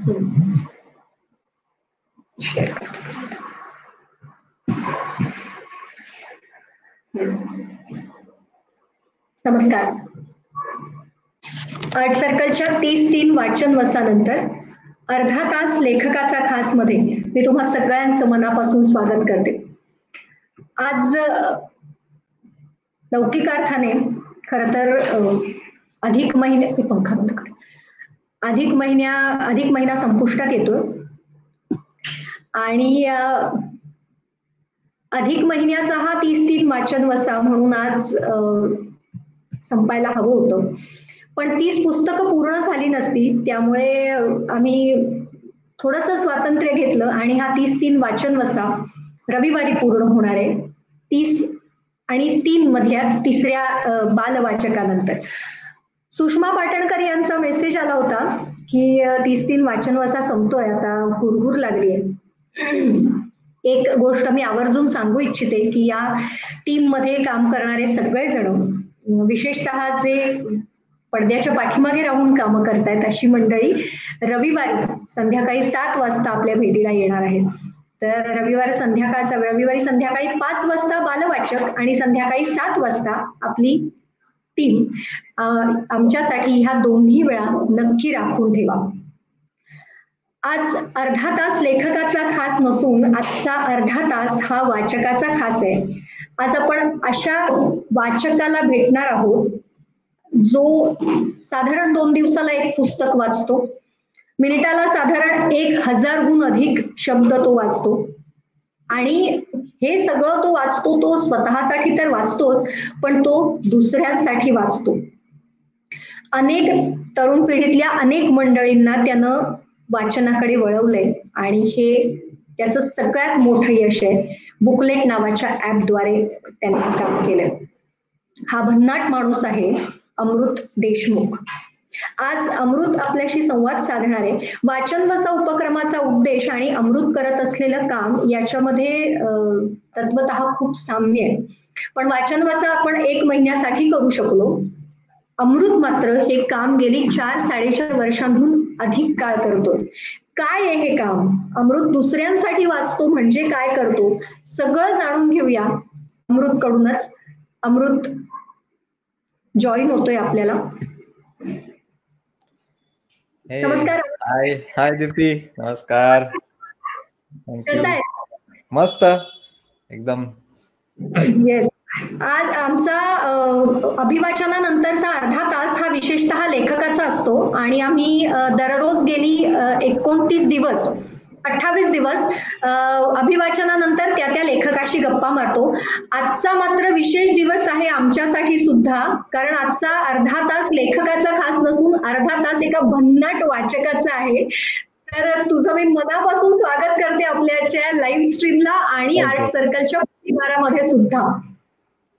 नमस्कार. आर्ट सर्कलच्या 30-3 वाचन वसानंतर अर्धा तास लेखकाचा खास मध्ये मी तुम्हा सगळ्यांचं मनापासून स्वागत करते. आज लौकिक अर्थाने खर तर अधिक महिना संपुष्टात येतो आणि अधिक महिन्याचा हा 30-3 वाचन वसा म्हणून आज संपायला हवं होतं, पण 30 पुस्तकं पूर्ण झाली नसती. त्यामुळे आम्ही थोडंसं स्वातंत्र्य घेतलं आणि हा 30-3 वाचन वसा रविवारी पूर्ण होणार आहे. 30 आणि 3 मधल्या तिसऱ्या बालवाचकानंतर सुषमा पाटणकर यांचा मेसेज आला होता की 30-3 वाचन वसा संपतोय, आता हुरहुर लागली आहे. एक गोष्ट मी आवर्जून सांगू इच्छिते की या टीम मध्ये काम करणारे सगळेजण, विशेषतः जे पडद्याच्या पाठीमागे राहून कामं करतायत अशी मंडळी, रविवारी संध्याकाळी 7 वाजता आपल्या भेटीला येणार आहेत. तर रविवारी संध्याकाळी 5 वाजता बालवाचक आणि संध्याकाळी 7 वाजता आपली टीम आमच्यासाठी ह्या दोन्ही वेळा नक्की राखून ठेवा. आज अर्धा तास लेखकाचा खास नसून आजचा अर्धा तास हा वाचकाचा खास आहे. आज आपण अशा वाचकाला भेटणार आहोत जो साधारण 2 दिवसाला एक पुस्तक वाचतो, मिनिटाला साधारण 1000हून अधिक शब्द तो वाचतो आणि हे सगळं तो वाचतो. तो स्वतःसाठी तर वाचतोच, पण तो दुसऱ्यांसाठी वाचतो. अनेक तरुण पिढीतल्या अनेक मंडळींना त्यानं वाचनाकडे वळवलंय आणि हे त्याचं सगळ्यात मोठं यश आहे. बुकलेट नावाच्या ऍपद्वारे त्यांनी काम केलंय. हा भन्नाट माणूस आहे अमृत देशमुख. आज अमृत आपल्याशी संवाद साधणार आहे. वाचन वसा उपक्रमाचा उद्देश आणि अमृत करत असलेलं काम याच्यामध्ये तत्वतः खूप साम्य आहे. पण वाचन वसा आपण 1 महिन्यासाठी करू शकलो. अमृत मात्र हे काम गेली 4-4.5 वर्षांहून अधिक काळ करतोय. काय आहे हे काम? अमृत दुसऱ्यांसाठी वाचतो म्हणजे काय करतो, सगळं जाणून घेऊया अमृत कडूनच. अमृत जॉईन होतोय आपल्याला. नमस्कार. हाय दीप्ती, नमस्कार. कसं आहे? मस्त एकदम. येस. आज आमचा अभिवाचनानंतरचा अर्धा तास हा विशेषतः लेखकाचा असतो आणि आम्ही दररोज गेली 29 दिवस 28 दिवस अभिवाचनानंतर त्या लेखकाशी गप्पा मारतो. आजचा मात्र विशेष दिवस आहे आमच्यासाठी सुद्धा, कारण आजचा अर्धा तास लेखकाचा खास नसून अर्धा तास एका भन्नाट वाचकाचा आहे. तर तुझं मी मनापासून स्वागत करते आपल्याच्या लाईव्ह स्ट्रीमला आणि आर्ट सर्कलच्या परिवारामध्ये सुद्धा.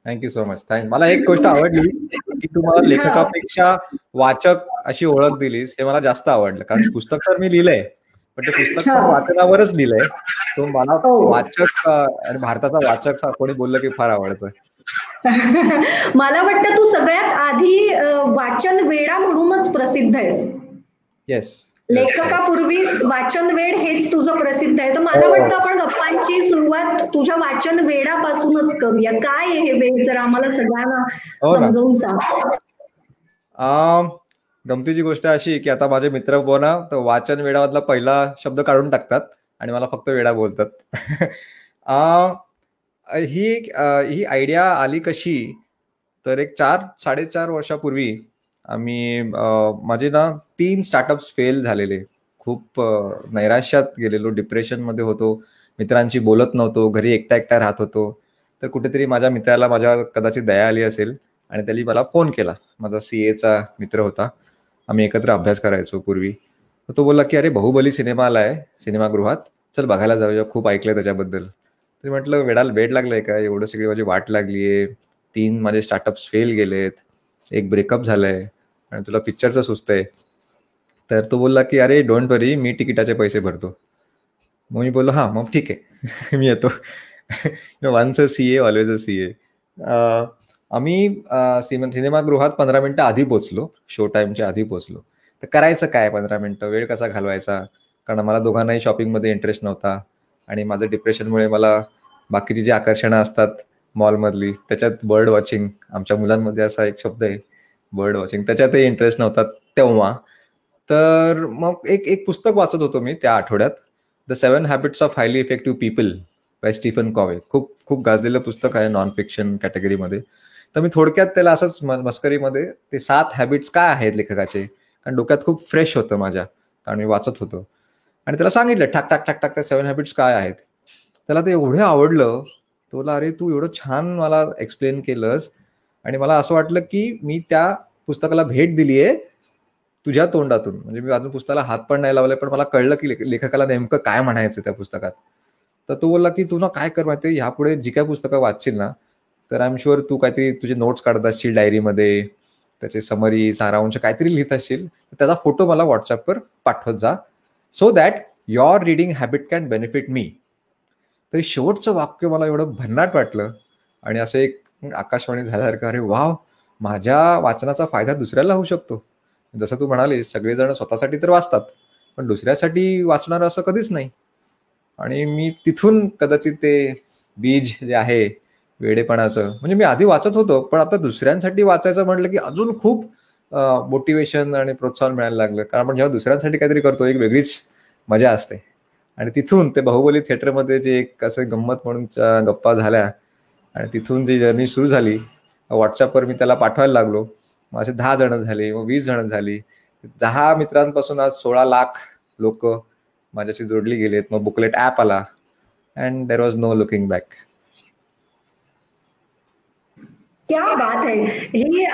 Thank you so much. मला एक गोष्ट आवडली की तुम्हाला लेखकापेक्षा वाचक अशी ओळख दिलीस, हे मला जास्त आवडलं. कारण पुस्तक तर मी लिहिलंय, पण ते पुस्तक वाचनावरच लिहिलंय. तो मला वाचक आणि भारताचा वाचक कोणी बोललं की फार आवडतोय. मला वाटतं तू सगळ्यात आधी वाचन वेडा म्हणूनच प्रसिद्ध आहेस. येस. लेखकापूर्वी वाचन वेड हेच तुझं प्रसिद्ध आहे. तर मला वाटतं आपण गप्पांची सुरुवात तुझ्या वाचन वेडापासूनच करूया. काय आहे हे वेड, जर आम्हाला सगळ्यांना समजावून सांग. गमतीची गोष्ट अशी की आता माझे मित्र ना, तर वाचन वेडामधला पहिला शब्द काढून टाकतात आणि मला फक्त वेडा बोलतात. ही आयडिया आली कशी, तर एक 4-4.5 वर्षापूर्वी आम्ही माझे ना 3 स्टार्टअप्स फेल झालेले. खूप नैराश्यात गेलेलो, डिप्रेशन मध्ये होतो, मित्रांशी बोलत नव्हतो, घरी एकटा राहत होतो. तर कुठेतरी माझ्या मित्राला माझ्यावर कदाचित दया आली असेल आणि त्यांनी मला फोन केला. माझा CA मित्र होता, आम्ही एकत्र अभ्यास करायचो पूर्वी. तर तो बोलला की अरे बाहुबली सिनेमा आलाय सिनेमागृहात, चल बघायला जाऊया, खूप ऐकलंय त्याच्याबद्दल. तर म्हटलं वेड लागलंय का, एवढं सगळी माझी वाट लागलीये, 3 माझे स्टार्टअप्स फेल गेलेत, एक ब्रेकअप झालंय आणि तुला पिक्चरचं सुचतंय. तर तो बोलला की अरे डोंट वरी, मी तिकिटाचे पैसे भरतो. मग मी बोललो हा मग ठीक आहे मी येतो. Once a CA always a CA. आम्ही सिनेमागृहात 15 मिनिटं आधी पोचलो, शो टाइमच्या आधी पोचलो. तर करायचं काय 15 मिनिटं, वेळ कसा घालवायचा, कारण मला दोघांनाही शॉपिंगमध्ये इंटरेस्ट नव्हता आणि माझं डिप्रेशनमुळे मला बाकीची जी आकर्षणं असतात मॉलमधली, त्याच्यात बर्ड वॉचिंग, आमच्या मुलांमध्ये असा एक शब्द आहे बर्ड वॉचिंग, त्याच्यातही इंटरेस्ट नव्हता तेव्हा. तर मग एक एक पुस्तक वाचत होतो मी त्या आठवड्यात, the 7 habits of highly effective people by Stephen Covey. खूप खूप गाजलेलं पुस्तक आहे नॉन फिक्शन कॅटेगरीमध्ये. तर मी थोडक्यात त्याला असंच मस्करीमध्ये ते 7 हॅबिट्स काय आहेत लेखकाचे, कारण डोक्यात खूप फ्रेश होतं माझ्या, कारण मी वाचत होतो आणि त्याला सांगितलं ठाक ठाक ठाक ठाक त्या 7 हॅबिट्स काय आहेत. त्याला ते एवढं आवडलं, तो बोलला अरे तू एवढं छान मला एक्सप्लेन केलंस आणि मला असं वाटलं की मी त्या पुस्तकाला भेट दिलीये तुझ्या तोंडातून. म्हणजे मी अजून पुस्तकाला हात पण नाही लावलाय, पण मला कळलं की लेखकाला नेमकं काय म्हणायचं त्या पुस्तकात. तर तो बोलला की तू ना काय कर माहितीये, ह्यापुढे जी काय पुस्तकं वाचशील ना, तर आय एम शुअर तू काहीतरी तुझे नोट्स काढत असशील डायरीमध्ये, त्याचे समरी सारांश काहीतरी लिहित असशील, त्याचा फोटो मला व्हॉट्सअपवर पाठवत जा, so that your reading habit can benefit me. तरी शेवटचं वाक्य मला एवढं भन्नाट वाटलं आणि असं एक आकाशवाणी झाल्यासारखं, अरे वाव, माझ्या वाचनाचा फायदा दुसऱ्याला होऊ शकतो. जसं तू म्हणालीस सगळेजण स्वतःसाठी तर वाचतात, पण दुसऱ्यासाठी वाचणार असं कधीच नाही. आणि मी तिथून कदाचित ते बीज जे आहे वेडेपणाचं, म्हणजे मी आधी वाचत होतो, पण आता दुसऱ्यांसाठी वाचायचं म्हटलं की अजून खूप मोटिवेशन आणि प्रोत्साहन मिळायला लागलं, कारण आपण जेव्हा दुसऱ्यांसाठी काहीतरी करतो एक वेगळीच मजा असते. आणि तिथून ते बाहुबली थिएटरमध्ये जे एक असं गंमत म्हणून गप्पा झाल्या आणि तिथून जी जर्नी सुरू झाली, व्हॉट्सअपवर मी त्याला पाठवायला लागलो, मग असे 10 जण झाले, मग 20 जण झाली, 10 मित्रांपासून आज 16 लाख लोक माझ्याशी जोडली गेलेत. मग बुकलेट ऍप आला and there was no looking back. क्या बात आहे. ही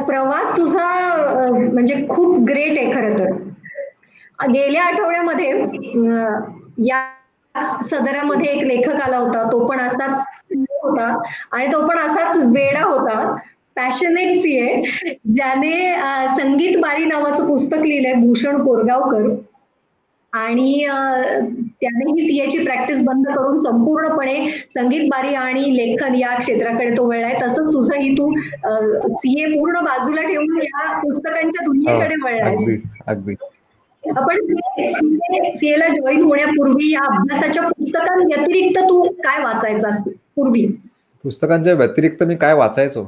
प्रवास तुझा म्हणजे खूप ग्रेट आहे खरं तर. गेल्या आठवड्यामध्ये या सदरामध्ये एक लेखक आला होता, तो पण असाच CEO होता आणि तो पण असाच वेडा होता, पॅशनेट सीए, ज्याने संगीत बारी नावाचं पुस्तक लिहिलंय, भूषण कोरगावकर. आणि त्याने ही सीएची प्रॅक्टिस बंद करून संपूर्णपणे संगीत बारी आणि लेखन या क्षेत्राकडे तो वळलाय. तसंच तुझंही तू सीए पूर्ण बाजूला ठेवून या पुस्तकांच्या दुनियेकडे वळलायस. अगदी अगदी. आपण सीएला जॉईन होण्यापूर्वी या अभ्यासाच्या पुस्तकांव्यतिरिक्त तू काय वाचायचास पूर्वी? पुस्तकांच्या व्यतिरिक्त मी काय वाचायचो,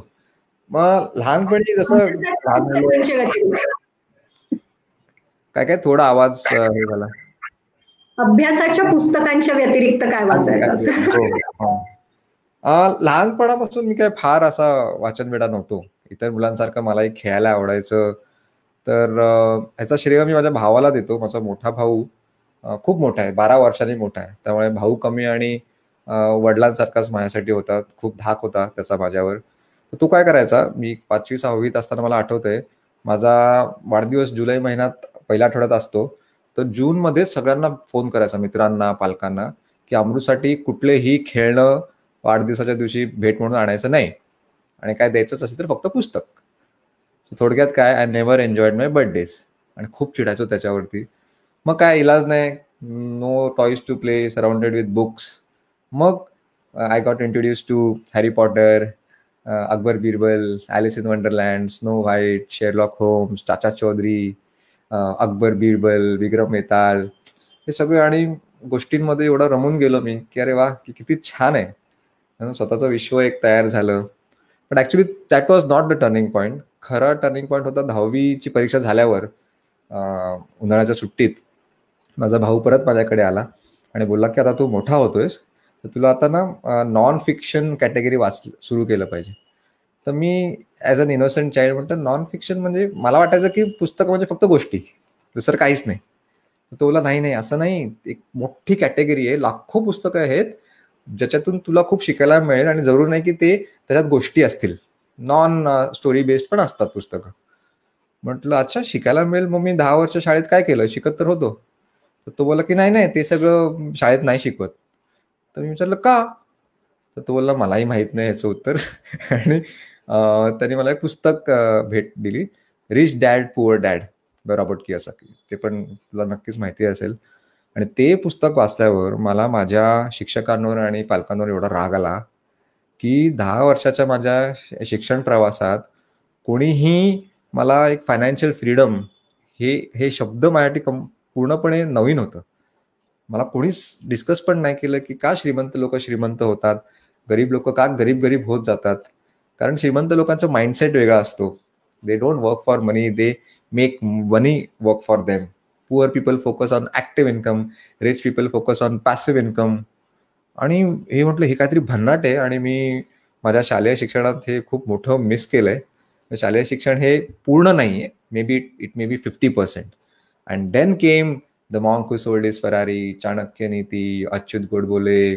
मग लहानपणी जसं काय काय थोडा आवाज हे झाला. अभ्यासाच्या पुस्तकांच्या व्यतिरिक्त काय वाचायचं? लहानपणापासून मी काय फार असा वाचनवेडा नव्हतो. इतर मुलांसारखं मलाही खेळायला आवडायचं. तर ह्याचा श्रेय मी माझ्या भावाला देतो. माझा मोठा भाऊ खूप मोठा आहे, 12 वर्षांनी मोठा आहे. त्यामुळे भाऊ कमी आणि वडिलांसारखाच माझ्यासाठी होता. खूप धाक होता त्याचा माझ्यावर. तर तो काय करायचा, मी 5वी 6वीत असताना मला आठवतंय, माझा वाढदिवस जुलै महिन्यात पहिल्या आठवड्यात असतो. तर जूनमध्ये सगळ्यांना फोन करायचा, मित्रांना, पालकांना, की अमृतसाठी कुठलेही खेळणं वाढदिवसाच्या दिवशी भेट म्हणून आणायचं नाही आणि काय द्यायचंच असेल तर फक्त पुस्तक. थोडक्यात काय, I never enjoyed my birthdays. आणि खूप चिडायचो त्याच्यावरती. मग काय इलाज नाही, no toys to play, surrounded with books. मग I got introduce to Harry Potter, Akbar Birbal, Alice in Wonderland, Snow White, Sherlock Holmes, Chacha Chaudhary, Akbar Birbal, Vikram Betal, हे सगळे. आणि गोष्टींमध्ये एवढं रमून गेलो मी की अरे वा, किती छान आहे, स्वतःचं विश्व एक तयार झालं. पण actually that was not the turning point. खरा टर्निंग पॉईंट होता 10वीची परीक्षा झाल्यावर. उन्हाळ्याच्या सुट्टीत माझा भाऊ परत माझ्याकडे आला आणि बोलला की आता तू मोठा होतोयस, तर तुला आता ना नॉन फिक्शन कॅटेगरी सुरू केलं पाहिजे. तर मी ॲज अन इनोसंट चाइल्ड म्हणतो, नॉन फिक्शन म्हणजे मला वाटायचं की पुस्तक म्हणजे फक्त गोष्टी, दुसरं काहीच नाही. तो बोला नाही नाही, असं नाही, एक मोठी कॅटेगरी आहे, लाखो पुस्तकं आहेत ज्याच्यातून तुला खूप शिकायला मिळेल आणि जरूर नाही की ते त्याच्यात गोष्टी असतील, नॉन स्टोरी बेस्ड पण असतात पुस्तकं. म्हटलं अच्छा, शिकायला मिळेल. मग मी 10 वर्ष शाळेत काय केलं, शिकत तर होतो. तर तो बोला की नाही नाही, ते सगळं शाळेत नाही शिकवत. तर मी विचारलं का, तर तो बोलला मलाही माहित नाही याचं उत्तर. आणि त्यांनी मला एक पुस्तक भेट दिली, rich dad poor dad by Robert Kiyosaki. ते पण तुला नक्कीच माहिती असेल. आणि ते पुस्तक वाचल्यावर मला माझ्या शिक्षकांवर आणि पालकांवर एवढा राग आला की 10 वर्षाच्या माझ्या शिक्षण प्रवासात कोणीही मला एक फायनान्शियल फ्रीडम हे हे शब्द माझ्यासाठी पूर्णपणे नवीन होतं. मला कोणीच डिस्कस पण नाही केलं की का श्रीमंत लोक श्रीमंत होतात, गरीब लोक का गरीब होत जातात. कारण श्रीमंत लोकांचा माइंडसेट वेगळा असतो. They don't work for money, they make money work for them. Poor people focus on active income, rich people focus on passive income. आणि हे म्हटलं हे काहीतरी भन्नाट आहे. आणि मी माझ्या शालेय शिक्षणात हे खूप मोठं मिस केलंय. शालेय शिक्षण हे पूर्ण नाहीये, it may be 50%. And then came the monk who sold his Ferrari, Chanakya Niti, Achyut Godbole,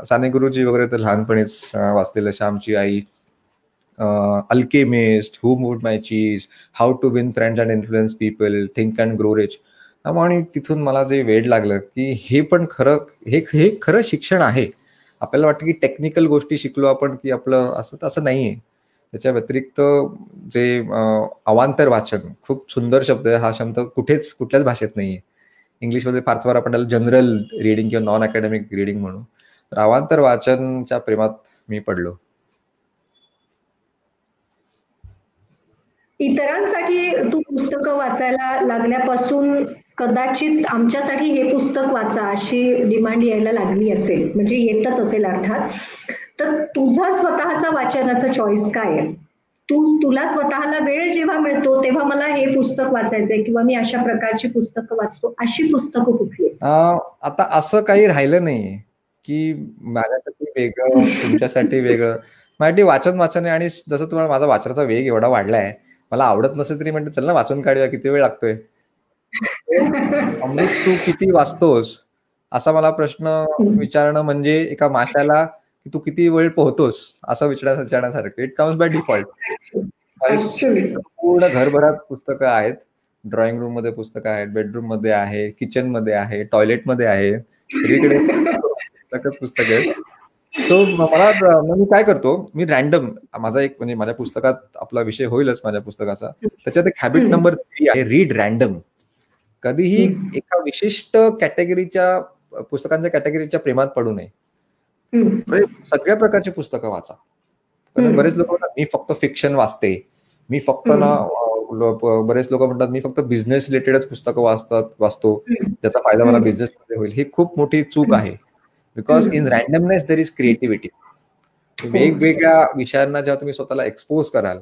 Sane Guruji वगैरे तर लहानपणीच वाचलेलं, Shyamchi Aai, alchemist, who moved my cheese, how to win friends and influence people, think and grow rich. आणि तिथून मला जे वेड लागलं की हे पण खरं, हे खरं शिक्षण आहे. आपल्याला वाटतं की टेक्निकल गोष्टी शिकलो आपण की आपलं असं नाहीये. त्याच्या व्यतिरिक्त जे अवांतर वाचन, खूप सुंदर शब्द आहे हा शब्द, कुठल्याच भाषेत नाहीये. इंग्लिशमध्ये फार आपण त्याला जनरल रिडिंग किंवा नॉन अकॅडमिक रिडिंग म्हणू. तर अवांतर वाचनच्या प्रेमात मी पडलो. इतरांसाठी तू पुस्तकं वाचायला लागल्यापासून कदाचित आमच्यासाठी हे पुस्तक वाचा अशी डिमांड यायला लागली असेल, म्हणजे येतच असेल अर्थात. तर तुझा स्वतःचा वाचनाचा चॉईस काय आहे? तुला स्वतःला वेळ जेव्हा मिळतो तेव्हा मला हे पुस्तक वाचायचंय किंवा मी अशा प्रकारची पुस्तकं वाचतो, अशी पुस्तकं कुठली? आता असं काही राहिलं नाहीये की माझ्यासाठी वेगळं, तुमच्यासाठी वेगळं. माझ्यासाठी वाचन आहे. आणि जसं तुम्हाला माझा वाचनाचा वेग एवढा वाढलाय, मला आवडत नसेल तरी म्हणते चल ना वाचून काढूया, किती वेळ लागतोय. अमृत तू किती वाचतोस असा मला प्रश्न विचारणं म्हणजे एका माशाला की तू किती वेळ पोहतोस असं विचारण्यासारखं. It comes by default. पूर्ण घरभरात पुस्तकं आहेत. ड्रॉइंग रूम मध्ये पुस्तकं आहेत, बेडरूम मध्ये आहे, किचन मध्ये आहे, टॉयलेट मध्ये आहे, सगळीकडे पुस्तक आहेत. सो मला मी काय करतो, मी रॅन्डम माझा एक म्हणजे माझ्या पुस्तकात आपला विषय होईलच माझ्या पुस्तकाचा, त्याच्यात एक हॅबिट नंबर 3 आहे, रीड रॅन्डम. कधीही एका विशिष्ट कॅटेगरीच्या पुस्तकांच्या कॅटेगरीच्या प्रेमात पडू नये. सगळ्या प्रकारची पुस्तकं वाचा. कारण बरेच लोक म्हणतात मी फक्त फिक्शन वाचते, मी फक्त बरेच लोक म्हणतात मी फक्त बिझनेस रिलेटेडच पुस्तकं वाचतो ज्याचा फायदा मला बिझनेस मध्ये होईल. ही खूप मोठी चूक आहे. Because in randomness there is creativity. वेगवेगळ्या विषयांना जेव्हा तुम्ही स्वतःला एक्सपोज कराल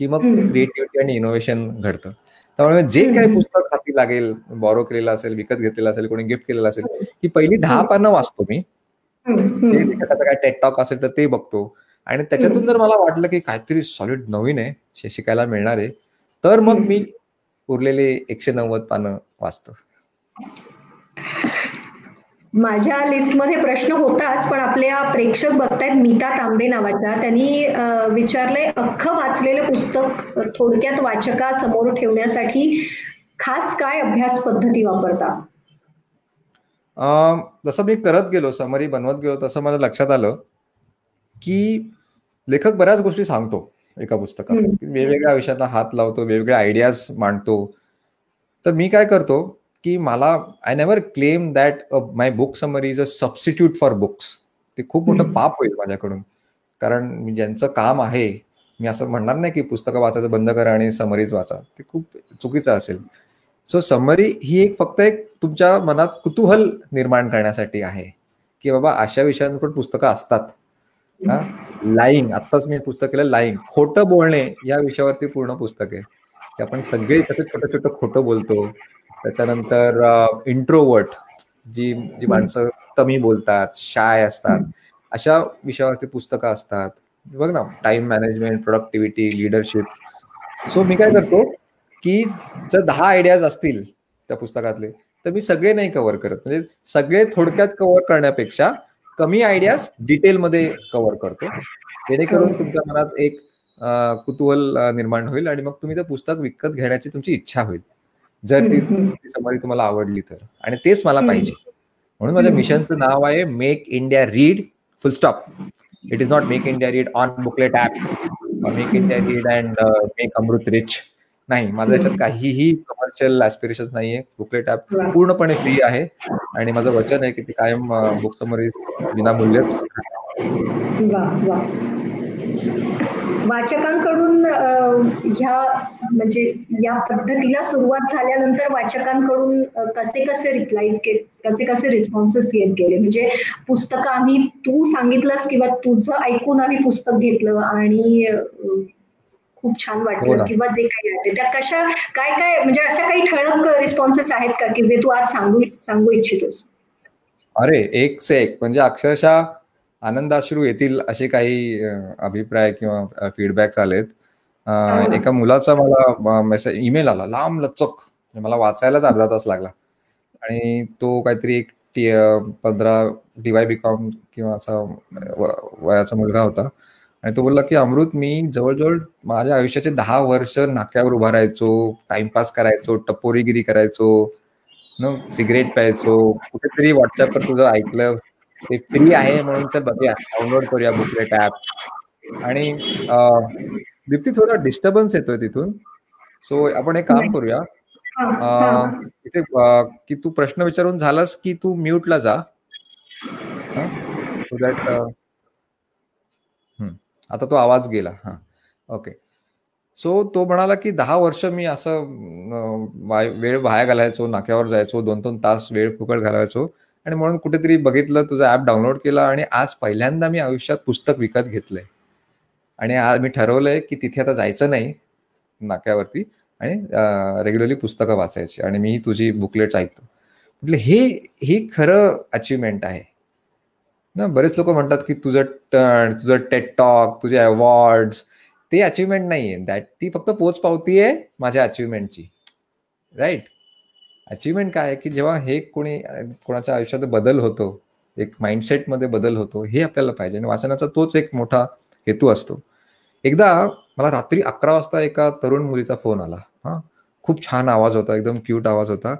की मग क्रिएटिव्हिटी आणि इनोव्हेशन घडतं. त्यामुळे जे काही पुस्तक हाती लागेल, बॉरो केलेलं असेल, विकत घेतलेलं असेल, कोणी गिफ्ट केलेलं असेल, ही पहिली 10 पानं वाचतो मी. काय टेट टॉक असेल तर ते बघतो. आणि त्याच्यातून जर मला वाटलं की काहीतरी सॉलिड नवीन आहे, शिकायला मिळणार आहे, तर मग मी उरलेले 190 पानं वाचतो. माझ्या लिस्टमध्ये प्रश्न होताच, पण आपल्या प्रेक्षक बघतायत मीता तांबे नावाच्या, त्यांनी विचारलंय अख्खं वाचलेलं पुस्तक थोडक्यात वाचकासमोर ठेवण्यासाठी खास काय अभ्यास पद्धती वापरता? जसं मी करत गेलो, समरी बनवत गेलो, तसं मला लक्षात आलं की लेखक बऱ्याच गोष्टी सांगतो एका पुस्तकात, वेगवेगळ्या विषयांना हात लावतो, वेगवेगळ्या आयडियाज मांडतो. तर मी काय करतो की I never claim that my book summary is a substitute for books. ते खूप मोठं पाप होईल माझ्याकडून. कारण मी ज्यांचं काम आहे, मी असं म्हणणार नाही की पुस्तकं वाचायचं बंद करा आणि समरीज वाचा, ते खूप चुकीचं असेल. सो समरी ही फक्त एक तुमच्या मनात कुतूहल निर्माण करण्यासाठी आहे की बाबा अशा विषयांवर पुस्तकं असतात. लाईंग, आत्ताच मी पुस्तक केलं लाईंग, खोटं बोलणे या विषयावरती पूर्ण पुस्तक आहे की आपण सगळे कसं छोटं छोटं खोटं बोलतो. त्याच्यानंतर इंट्रोवर्ट, जी माणसं कमी बोलतात, शाय असतात, अशा विषयावरती पुस्तकं असतात. बघ ना, time management, productivity, leadership. So मी काय करतो की जर 10 आयडियाज असतील त्या पुस्तकातले, तर मी सगळे नाही कव्हर करत. म्हणजे सगळे थोडक्यात कव्हर करण्यापेक्षा कमी आयडियाज डिटेलमध्ये कव्हर करतो, जेणेकरून तुमच्या मनात एक कुतूहल निर्माण होईल आणि मग तुम्ही ते पुस्तक विकत घेण्याची तुमची इच्छा होईल, जर ती समरी तुम्हाला आवडली तर. आणि तेच मला पाहिजे. म्हणून माझ्या मिशनचं नाव आहे make India read full stop. It is not make India read on Booklet app, make India read and make Amrit rich. नाही, माझ्या याच्यात काहीही कमर्शियल ऍस्पिरेशन नाहीये. बुकलेट ऍप पूर्णपणे फ्री आहे आणि माझं वचन आहे की ते कायम बुक समरी विनामूल्यच. वाचकांकडून ह्या म्हणजे या पद्धतीला सुरुवात झाल्यानंतर वाचकांकडून कसे कसे रिप्लायज कसे कसे रिस्पॉन्सेस येत गेले? म्हणजे पुस्तकं आम्ही तू सांगितलंस किंवा तुझं ऐकून आम्ही पुस्तक घेतलं आणि खूप छान हो वाटलं ना. किंवा जे काही आहे त्या कशा काय काय म्हणजे अशा काही ठळक रिस्पॉन्सेस आहेत का की जे तू आज सांगू सांगू इच्छितोस? अरे एक से एक, म्हणजे अक्षरशः आनंदाश्रू येतील असे काही अभिप्राय किंवा फीडबॅक्स आलेत. हो ना. एका मुलाचा मला मेसेज ईमेल आला लांब लचक, म्हणजे मला वाचायलाच अर्धा तास लागला. आणि तो काहीतरी एक 15 DY BCom किंवा असा वयाचा मुलगा होता. आणि तो बोलला की अमृत, मी जवळजवळ माझ्या आयुष्याचे 10 वर्ष नाक्यावर उभा राहायचो, टाइमपास करायचो, टपोरीगिरी करायचो, सिगरेट प्यायचो, कुठेतरी व्हॉट्सअपवर तुझं ऐकलं, ते फ्री आहे म्हणून चल बघूया, डाउनलोड करूया बुकलेट ऍप. आणि दीप्ती थोडा डिस्टर्बन्स येतोय तिथून, सो आपण एक काम नाही. करूया. हा हा. अ, इथे की तू प्रश्न विचारून झालास की तू म्यूटला जा. सो दॅट आता तो आवाज गेला. हा, ओके. सो तो म्हणाला की 10 वर्ष मी असं वेळ वाया घालायचो, नाक्यावर जायचो, 2-2 तास वेळ फुकट घालायचो, आणि म्हणून कुठेतरी बघितलं, तुझं ऍप डाउनलोड केलं, आणि आज पहिल्यांदा मी आयुष्यात पुस्तक विकत घेतलंय. आणि आज मी ठरवलंय की तिथे आता जायचं नाही नाक्यावरती, आणि रेग्युलरली पुस्तकं वाचायची, आणि मी तुझी बुकलेट्स ऐकतो. म्हटलं हे खरं अचिव्हमेंट आहे ना. बरेच लोक म्हणतात की तुझं टेट टॉक, तुझे अवॉर्ड्स, ते अचिव्हमेंट नाहीये. ती फक्त पोच पावती आहे माझ्या अचिव्हमेंटची, राईट. अचिव्हमेंट काय आहे की जेव्हा हे कोणाच्या आयुष्यात बदल होतो, एक माइंडसेटमध्ये बदल होतो, हे आपल्याला पाहिजे. आणि वाचनाचा तोच एक मोठा हेतू असतो. एकदा मला रात्री 11 वाजता एका तरुण मुलीचा फोन आला. हा, खूप छान आवाज होता, एकदम क्यूट आवाज होता,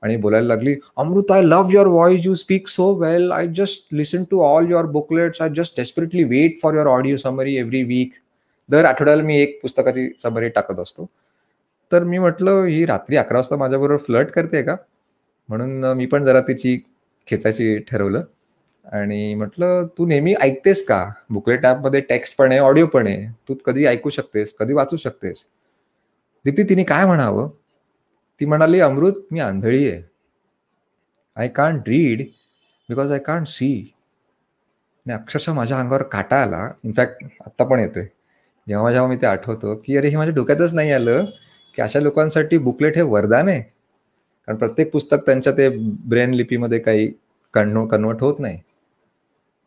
आणि बोलायला लागली, Amrit, I love your voice, you speak so well, I just listen to all your booklets, I just desperately wait for your audio summary every week. दर आठवड्याला मी एक पुस्तकाची समरी टाकत असतो. तर मी म्हटलं, ही रात्री 11 वाजता माझ्याबरोबर फ्लर्ट करते का? म्हणून मी पण जरा तिची खेचायची ठरवलं, आणि म्हटलं, तू नेहमी ऐकतेस का? बुकलेट ॲपमध्ये टेक्स्ट पण आहे, ऑडिओ पण आहे, तू कधी ऐकू शकतेस, कधी वाचू शकतेस. दीप्ती, तिने काय म्हणावं? ती म्हणाली, अमृत, मी आंधळी आहे. I can't read because I can't see. आणि अक्षरशः माझ्या अंगावर काटा आला. इनफॅक्ट आत्ता पण येतोय जेव्हा जेव्हा मी ते आठवतो, की अरे, हे माझ्या डोक्यातच नाही आलं की अशा लोकांसाठी बुकलेट हे वरदान आहे. कारण प्रत्येक पुस्तक त्यांच्या ते ब्रेन लिपीमध्ये काही कन्वर्ट होत नाही.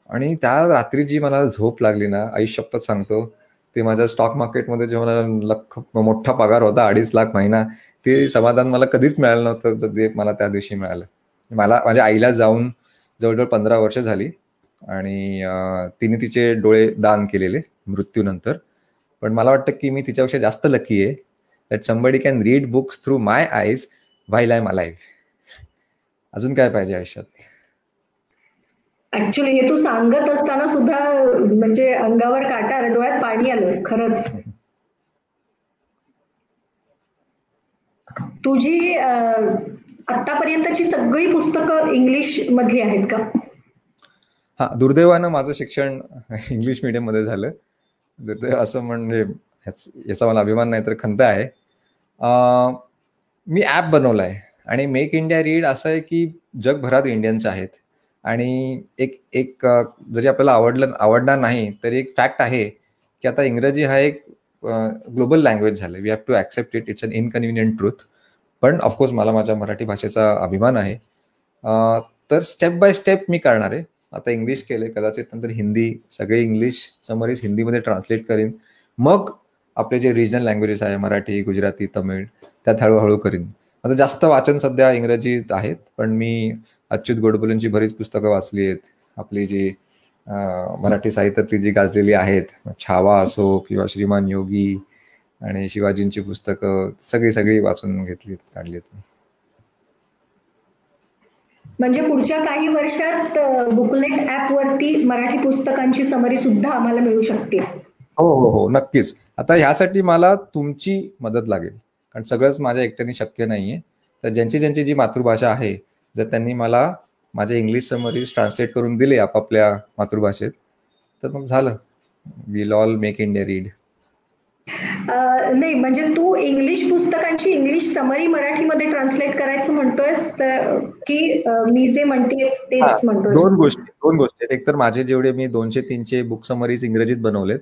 आणि त्या रात्री जी मला झोप लागली ना, आई शपथ सांगतो, ते माझ्या स्टॉक मार्केटमध्ये जेव्हा मला मोठा पगार होता, 2.5 लाख महिना, ते समाधान मला कधीच मिळालं नव्हतं जे मला त्या दिवशी मिळालं. मला माझ्या आईला जाऊन जवळजवळ 15 वर्ष झाली, आणि तिने तिचे डोळे दान केलेले मृत्यूनंतर. पण मला वाटतं की मी तिच्यापेक्षा जास्त लकी आहे that somebody can read books through my eyes while I am alive. अजून काय पाहिजे आयुष्यात? ऍक्च्युली हे तू सांगत असताना सुद्धा म्हणजे अंगावर काटा आला, डोळ्यात पाणी आलं खरंच. तुझी आतापर्यंतची सगळी पुस्तकं इंग्लिश मधली आहेत का? हा, दुर्दैवानं माझं शिक्षण इंग्लिश मीडियम मध्ये झालं. दुर्दैव असं म्हणजे याचा मला अभिमान नाही तर खंत आहे. मी ॲप बनवलाय, आणि मेक इंडिया रीड असं आहे की जगभरात इंडियन्स आहेत, आणि एक एक जरी आपल्याला आवडणार नाही तरी एक फॅक्ट आहे की आता इंग्रजी हा एक ग्लोबल लँग्वेज झालं. We have to accept it. It's an inconvenient truth. पण ऑफकोर्स मला माझ्या मराठी भाषेचा अभिमान आहे. तर स्टेप बाय स्टेप मी करणार आहे. आता इंग्लिश केले, कदाचित नंतर हिंदी, सगळे इंग्लिश समरीज हिंदीमध्ये ट्रान्सलेट करीन. मग आपले जे रिजनल लँग्वेजेस आहे, मराठी, गुजराती, तमिळ, त्यात हळूहळू करीन. आता जास्त वाचन सध्या इंग्रजीत आहेत, पण मी अच्युत गोडबोलेंची बरीच पुस्तकं वाचली आहेत. आपली जी मराठी साहित्यातली जी गाजलेली आहेत, छावा असो किंवा श्रीमान योगी आणि शिवाजींची पुस्तकं, सगळी वाचून काढलीत. म्हणजे पुढच्या काही वर्षात बुकलेट ऍप वरती मराठी पुस्तकांची समरी सुद्धा आम्हाला मिळू शकते. हो हो हो, नक्कीच. आता ह्यासाठी मला तुमची मदत लागेल, कारण सगळंच माझ्या एकट्याने शक्य नाहीये. तर ज्यांची जी मातृभाषा आहे, जर त्यांनी मला माझे इंग्लिश समरीज ट्रान्सलेट करून दिले आपापल्या मातृभाषेत, तर मग झालं. Will all make India read. नाही म्हणजे तू इंग्लिश पुस्तकांची इंग्लिश समरी मराठीमध्ये ट्रान्सलेट करायचं म्हणतोयस की मी जे म्हणते तेच म्हणतोयस दोन तू? गोष्टी आहेत. एक तर माझे जेवढे मी 200-300 बुक समरीज इंग्रजीत बनवलेत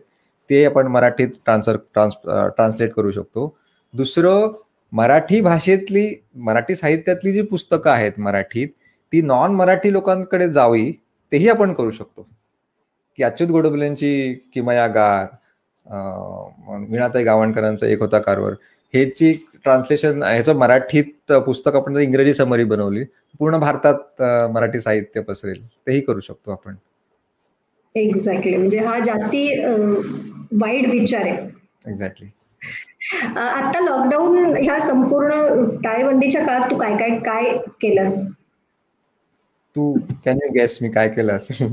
ते आपण मराठीत ट्रान्सलेट करू शकतो. दुसरं, मराठी भाषेतली, मराठी साहित्यातली जी पुस्तकं आहेत मराठीत, ती नॉन मराठी लोकांकडे जावी, तेही आपण करू शकतो. की अच्युत गोडबोलेंची किमयागार, वीणाताई गावणकरांचा एक होता कारभार, ह्याची ट्रान्सलेशन, ह्याचं मराठीत पुस्तक आपण जर इंग्रजी समरी बनवली, पूर्ण भारतात मराठी साहित्य पसरेल, तेही करू शकतो आपण. एक्झॅक्टली, म्हणजे हा जास्ती वाईड विचार आहे. एक्झॅक्टली. आता लॉकडाऊन ह्या संपूर्ण टाळेबंदीच्या काळात तू काय काय काय केलंस? कॅन यू गेस मी काय केलं असेल?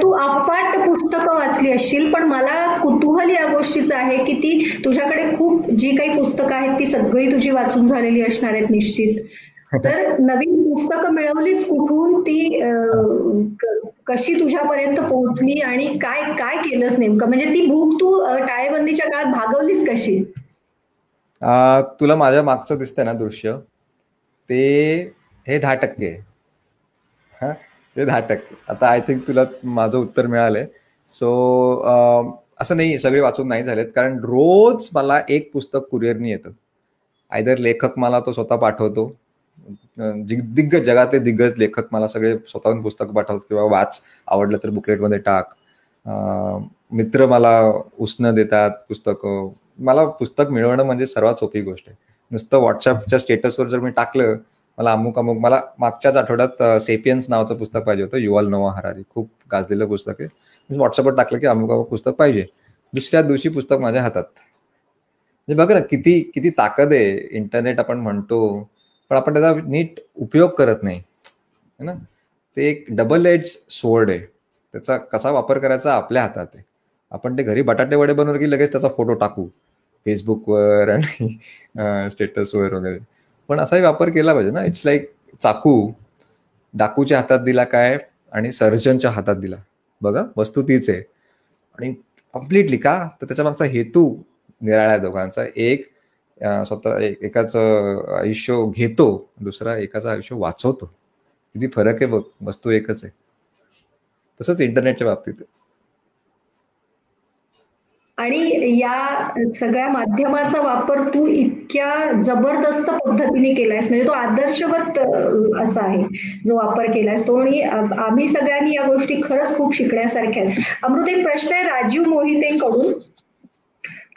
तू अफाट पुस्तकं वाचली असशील, पण मला कुतूहल या गोष्टीचं आहे की ती तुझ्याकडे खूप जी काही पुस्तकं आहेत ती सगळी तुझी वाचून झालेली असणार आहेत निश्चित. तर नवीन पुस्तकं मिळवलीस कुठून, ती कशी तुझ्यापर्यंत पोहोचली आणि काय काय केलंस नेमकं, म्हणजे ती भूक तू टाळेबंदीच्या काळात भागवलीस कशी? तुला माझ्या मागचं दिसतंय ना दृश्य, ते हे 10% आहे. हा, ते 10%. आता आय थिंक तुला माझं उत्तर मिळालंय. सो असं नाही, सगळे वाचून नाही झालेत, कारण रोज मला एक पुस्तक कुरिअरनी येतं. आयदर लेखक मला तो स्वतः पाठवतो, दिग्गज, जगातले दिग्गज लेखक मला सगळे स्वतःहून पुस्तक पाठवतात किंवा वाच, आवडलं तर बुकलेटमध्ये टाक. मित्र मला उसनं देतात पुस्तकं. मला पुस्तक मिळवणं म्हणजे सर्वात सोपी गोष्ट आहे. नुसतं व्हॉट्सअपच्या स्टेटसवर जर मी टाकलं मला अमुक, मला मागच्याच आठवड्यात सेपियन्स नावाचं पुस्तक पाहिजे होतं, युval नोआ हरारी, खूप गाजलेलं पुस्तक आहे. व्हॉट्सअपवर टाकलं की अमुक पुस्तक पाहिजे, दुसऱ्या दिवशी पुस्तक माझ्या हातात. म्हणजे बघ ना, किती किती ताकद आहे. इंटरनेट आपण म्हणतो, पण आपण त्याचा नीट उपयोग करत नाही है ना. ते एक डबल एज स्वॉर्ड आहे. त्याचा कसा वापर करायचा आपल्या हातात आहे. आपण ते घरी बटाटे वडे बनवले की लगेच त्याचा फोटो टाकू फेसबुकवर आणि स्टेटसवर वगैरे, पण असाही वापर केला पाहिजे ना. इट्स लाईक चाकू डाकूच्या हातात दिला काय आणि सर्जनच्या हातात दिला, बघा वस्तू तीच आहे. आणि कम्प्लिटली का, तर त्याच्या मागचा हेतू निराळा आहे दोघांचा. एक स्वतः एकाचं आयुष्य घेतो, दुसरा एकाचं आयुष्य वाचवतो. किती फरक आहे बघ, वस्तू एकच आहे. तसंच इंटरनेटच्या बाबतीत. आणि या सगळ्या माध्यमाचा वापर तू इतक्या जबरदस्त पद्धतीने केलायस, म्हणजे तो आदर्शवत असा आहे जो वापर केलायस तो. आणि आम्ही सगळ्यांनी या गोष्टी खरंच खूप शिकण्यासारख्या आहेत. अमृत, एक प्रश्न आहे राजीव मोहितेंकडून.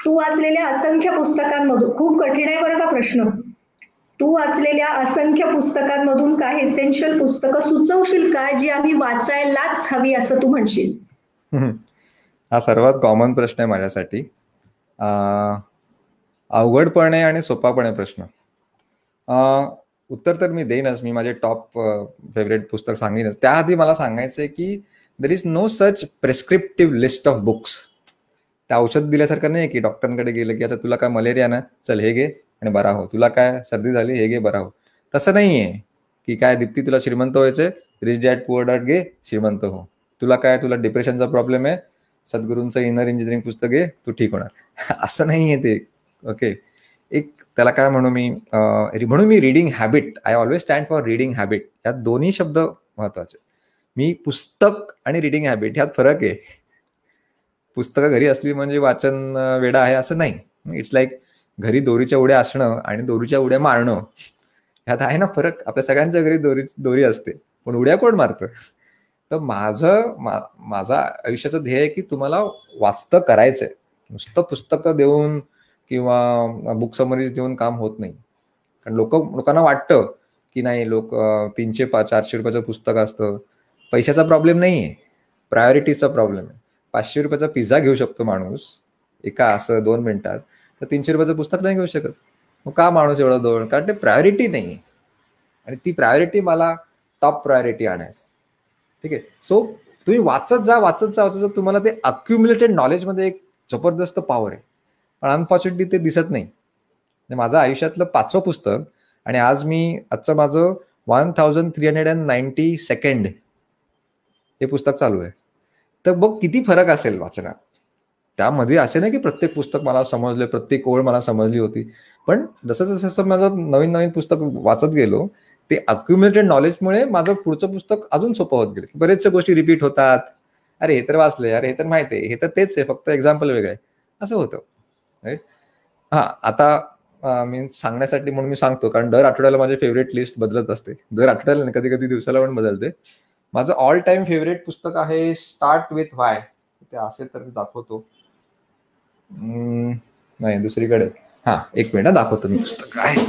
तू वाचलेल्या असंख्य पुस्तकांमधून, खूप कठीण आहे बरं का प्रश्न, तू वाचलेल्या असंख्य पुस्तकांमधून काही एसेन्शियल पुस्तकं सुचवशील का जी आम्ही वाचायलाच हवी असं तू म्हणशील? हा सर्वात कॉमन प्रश्न आहे माझ्यासाठी. अवघडपणे आणि सोपापणे प्रश्न. उत्तर तर मी देईनच, मी माझे टॉप फेवरेट पुस्तक सांगेनच. त्याआधी मला सांगायचं आहे की there is no such prescriptive list of books. त्या औषध दिल्यासारखं नाही की डॉक्टरांकडे गेलं की आता तुला काय मलेरिया ना, चल हे घे आणि बरा हो, तुला काय सर्दी झाली हे घे बरा हो. तसं नाहीये की काय दीप्ती तुला श्रीमंत व्हायचंय, रिच डॅड पुअर डॅड घे श्रीमंत हो. तुला डिप्रेशनचा प्रॉब्लेम आहे, सद्गुरूंचं इनर इंजिनिअरिंग पुस्तक घे, तू ठीक होणार. असं नाहीये ते. ओके, एक त्याला काय म्हणू मी, म्हणून मी reading habit, I always stand for reading habit. या दोन्ही शब्द महत्वाचे. मी पुस्तक आणि रीडिंग हॅबिट ह्यात फरक आहे. पुस्तकं घरी असली म्हणजे वाचन वेडा आहे असं नाही. इट्स लाईक घरी दोरीच्या उड्या असणं आणि दोरीच्या उड्या मारणं, ह्यात आहे ना फरक. आपल्या सगळ्यांच्या घरी दोरी असते, पण उड्या कोण मारतं. तर माझं आयुष्याचं ध्येय आहे की तुम्हाला वाचतं करायचंय. नुसतं पुस्तकं देऊन किंवा बुक समरीज देऊन काम होत नाही. कारण लोकांना वाटतं की नाही, 300-400 रुपयाचं पुस्तक असतं. पैशाचा प्रॉब्लेम नाहीये, प्रायोरिटीचा प्रॉब्लेम आहे. 500 रुपयाचा पिझ्झा घेऊ शकतो माणूस असं 2 मिनिटात, तर 300 रुपयाचं पुस्तक नाही घेऊ शकत. मग का माणूस एवढा दोन, कारण ते प्रायोरिटी नाही. आणि ती प्रायोरिटी मला टॉप प्रायोरिटी आणायचं. ठीक आहे. सो तुम्ही वाचत जा, तुम्हाला ते अक्युम्युलेटेड नॉलेजमध्ये एक जबरदस्त पॉवर आहे. पण अनफॉर्च्युनेटली ते दिसत नाही. माझं आयुष्यातलं 5वं पुस्तक आणि आजचं माझं 1392 हे पुस्तक चालू आहे. तर बघ किती फरक असेल वाचनात. त्यामध्ये असे नाही की प्रत्येक पुस्तक मला समजले, प्रत्येक ओळ मला समजली होती, पण जसं जसं माझं नवीन नवीन पुस्तक वाचत गेलो, ते अक्युमुलेटेड नॉलेजमुळे माझं पुढचं पुस्तक अजून सोपं होत गेलं. बरेचशा गोष्टी रिपीट होतात, अरे हे तर वाचले, अरे हे तर माहिती आहे, हे तर तेच आहे, फक्त एक्झाम्पल वेगळे असं होतं, राईट. हा, आता मी सांगण्यासाठी म्हणून मी सांगतो, कारण दर आठवड्याला माझे फेवरेट लिस्ट बदलत असते, दर आठवड्याला कधी कधी दिवसाला पण बदलते. माझं ऑल टाइम फेवरेट पुस्तक आहे स्टार्ट विथ व्हाय. ते असेल तर मी दाखवतो. नाही, दुसरीकडे. हा, एक मिनिट दाखवतो मी पुस्तक आहे.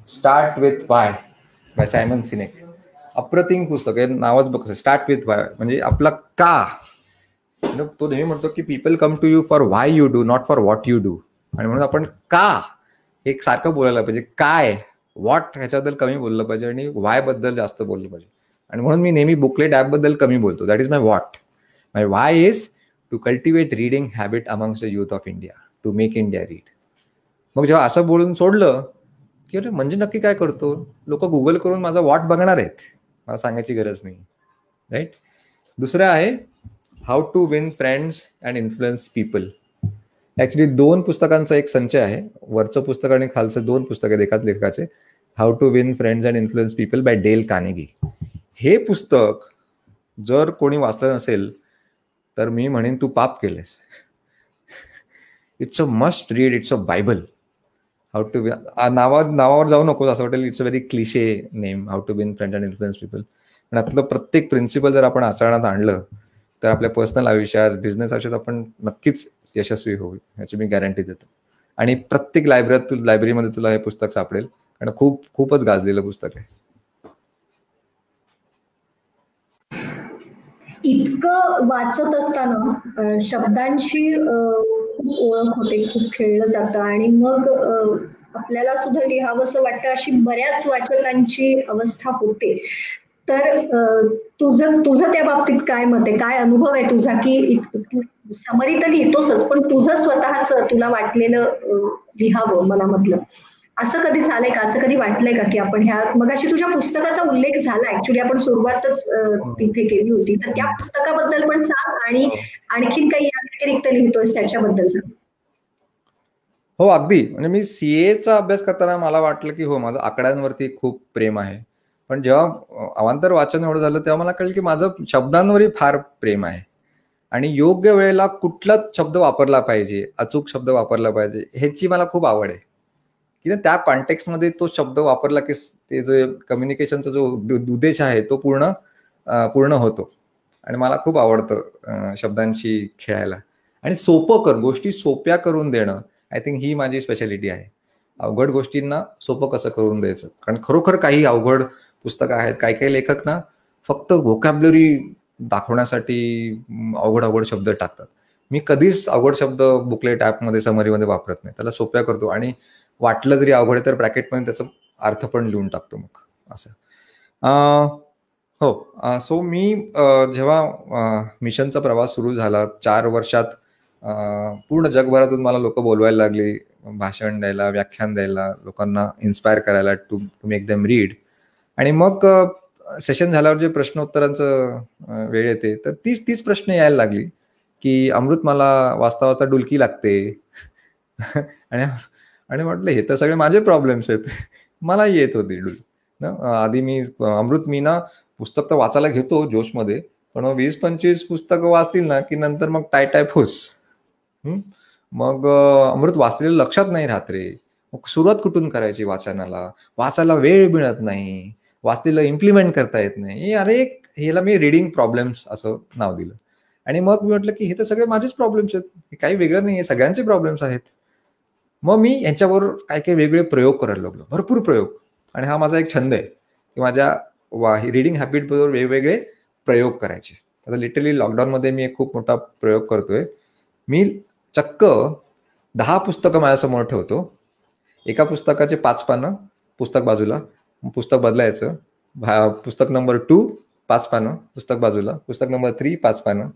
Start with why by Simon Sinek. अप्रतिम पुस्तक आहे, नावच बघ, स्टार्ट विथ व्हाय म्हणजे आपला का. तो नेहमी म्हणतो की people come to you for why you do, not for what you do. आणि म्हणून आपण का एक सारखं बोलायला पाहिजे. काय, व्हॉट ह्याच्याबद्दल कमी बोललं पाहिजे आणि व्हाय बद्दल जास्त बोललं पाहिजे. आणि म्हणून मी नेहमी बुकलेट ऍप बद्दल कमी बोलतो. That is my what. My why is to cultivate reading habit amongst the youth of India, to make India read. मग जेव्हा असं बोलून सोडलं की अरे म्हणजे नक्की काय करतो, लोक गुगल करून माझा व्हॉट बघणार आहेत, मला सांगायची गरज नाही, राईट. दुसरं आहे how to win friends and influence people. Actually 2 पुस्तकांचा एक संच आहे, वरचं पुस्तक आणि खालचं 2 पुस्तक आहेत एकाच लेखकाचे. How to win friends and influence people by Dale Carnegie. हे पुस्तक जर कोणी वाचलं नसेल तर मी म्हणेन तू पाप केलेस. It's a must read, it's a Bible. How to win, नावावर जाऊ नकोस, असं वाटेल it's a very cliche name, how to win friends and influence people. पण यातलं प्रत्येक प्रिन्सिपल जर आपण आचरणात आणलं तर आपल्या पर्सनल आयुष्यात, बिझनेस आयुष्यात आपण नक्कीच यशस्वी होऊ, याची मी गॅरंटी देतो. आणि प्रत्येक लायब्ररीमध्ये तुला हे पुस्तक सापडेल, कारण खूपच गाजलेलं पुस्तक आहे. इतकं वाचत असताना शब्दांची ओळख होते, खूप खेळलं जातं आणि मग आपल्याला सुद्धा लिहावंसं वाटतं, अशी बऱ्याच वाचकांची अवस्था होते. तर तुझं त्या बाबतीत काय मत आहे, काय अनुभव आहे तुझा, की समरी तर लिहितोसच पण तुझं स्वतःच तुला वाटलेलं लिहावं मनामधलं, असं कधी झालंय का, असं कधी वाटलंय का की आपण ह्या, मग अशी तुझ्या पुस्तकाचा उल्लेख झाला, ऍक्च्युली आपण सुरुवातच तिथे केली होती, तर त्या पुस्तकाबद्दल पण सांग आणि आणखीन काही या व्यतिरिक्त लिहितोयस त्याच्याबद्दल सांग. हो, अगदी. म्हणजे मी सीएचा अभ्यास करताना मला वाटलं की हो, माझं आकड्यांवरती खूप प्रेम आहे. पण जेव्हा अवांतर वाचन एवढं झालं तेव्हा मला कळलं की माझं शब्दांवरही फार प्रेम आहे. आणि योग्य वेळेला कुठलाच शब्द वापरला पाहिजे, अचूक शब्द वापरला पाहिजे, ह्याची मला खूप आवड आहे. की त्या कॉन्टेक्स्टमध्ये तो शब्द वापरला की ते जो कम्युनिकेशनचा जो उद्देश आहे तो पूर्ण होतो. आणि मला खूप आवडतं शब्दांशी खेळायला. आणि गोष्टी सोप्या करून देणं, आय थिंक ही माझी स्पेशालिटी आहे. अवघड गोष्टींना सोपं कसं करून द्यायचं, कारण खरोखर काही अवघड पुस्तकं आहेत, काही लेखक ना फक्त व्होकॅब्युलरी दाखवण्यासाठी अवघड शब्द टाकतात. मी कधीच अवघड शब्द बुकलेट ऍपमध्ये समरीमध्ये वापरत नाही, त्याला सोप्या करतो. आणि वाटलं जरी अवघड आहे तर ब्रॅकेटमध्ये त्याचा अर्थ पण लिहून टाकतो मग असं. हो, सो मी जेव्हा मिशनचा प्रवास सुरू झाला 4 वर्षात, पूर्ण जगभरातून मला लोक बोलवायला लागली, भाषण द्यायला, व्याख्यान द्यायला, लोकांना इन्स्पायर करायला टू मेक देम रीड. आणि मग सेशन झाल्यावर जे प्रश्नोत्तरांचं वेळ येते तर 30 प्रश्न यायला लागली की अमृत मला वाचता वाचता डुलकी लागते. आणि म्हटलं हे तर सगळे माझे प्रॉब्लेम्स आहेत. मला येत होती आधी. मी ना पुस्तक तर वाचायला घेतो जोशमध्ये, पण 20-25 पुस्तकं वाचतील ना की नंतर मग टाय फुस. मग अमृत वाचलेलं लक्षात नाही राहत रे. मग सुरुवात कुठून करायची वाचनाला, वाचायला वेळ मिळत नाही, वाचलेलं इम्प्लिमेंट करता येत नाही. अरे ह्याला मी रिडिंग प्रॉब्लेम्स असं नाव दिलं. आणि मग मी म्हटलं की हे तर सगळे माझेच प्रॉब्लेम्स आहेत, काही वेगळं नाही, सगळ्यांचे प्रॉब्लेम्स आहेत. मग मी यांच्यावर काही वेगळे प्रयोग करायला लागलो, भरपूर प्रयोग. आणि हा माझा एक छंद आहे की माझ्या रिडिंग हॅबिट बरोबर वेगवेगळे प्रयोग करायचे. आता लिटरली लॉकडाऊनमध्ये मी एक खूप मोठा प्रयोग करतोय. मी चक्क 10 पुस्तकं माझ्यासमोर ठेवतो. एका पुस्तकाचे 5 पानं, पुस्तक बाजूला, पुस्तक बदलायचं. पुस्तक नंबर 2 5 पानं, पुस्तक बाजूला, पुस्तक नंबर 3 5 पानं.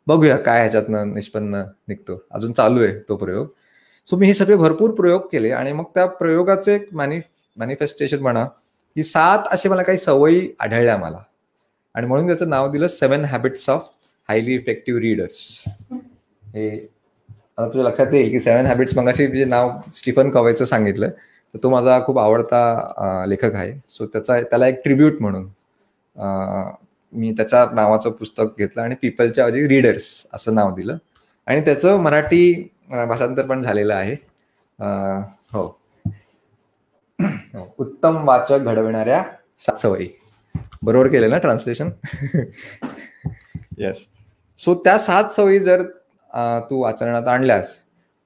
बघूया काय ह्याच्यातनं निष्पन्न निघतो. अजून चालू आहे तो प्रयोग. सो मी हे सगळे भरपूर प्रयोग केले आणि मग त्या प्रयोगाचे मॅनिफेस्टेशन म्हणा, ही 7 असे मला काही सवयी आढळल्या मला, आणि म्हणून त्याचं नाव दिलं 7 habits of highly effective readers. हे आता तुझ्या लक्षात येईल की 7 हॅबिट्स मगाशी जे नाव स्टीफन कवेचं सांगितलं, तर तो माझा खूप आवडता लेखक आहे. सो त्याला एक ट्रिब्यूट म्हणून मी त्याच्या नावाचं पुस्तक घेतलं आणि पीपलच्या ऐवजी रीडर्स असं नाव दिलं, आणि त्याचं मराठी भाषांतर पण झालेलं आहे. हो, उत्तम वाचक घडविणाऱ्या 7 सवयी. बरोबर केलं ना ट्रान्सलेशन? येस. सो त्या 7 सवयी जर तू आचरणात आणल्यास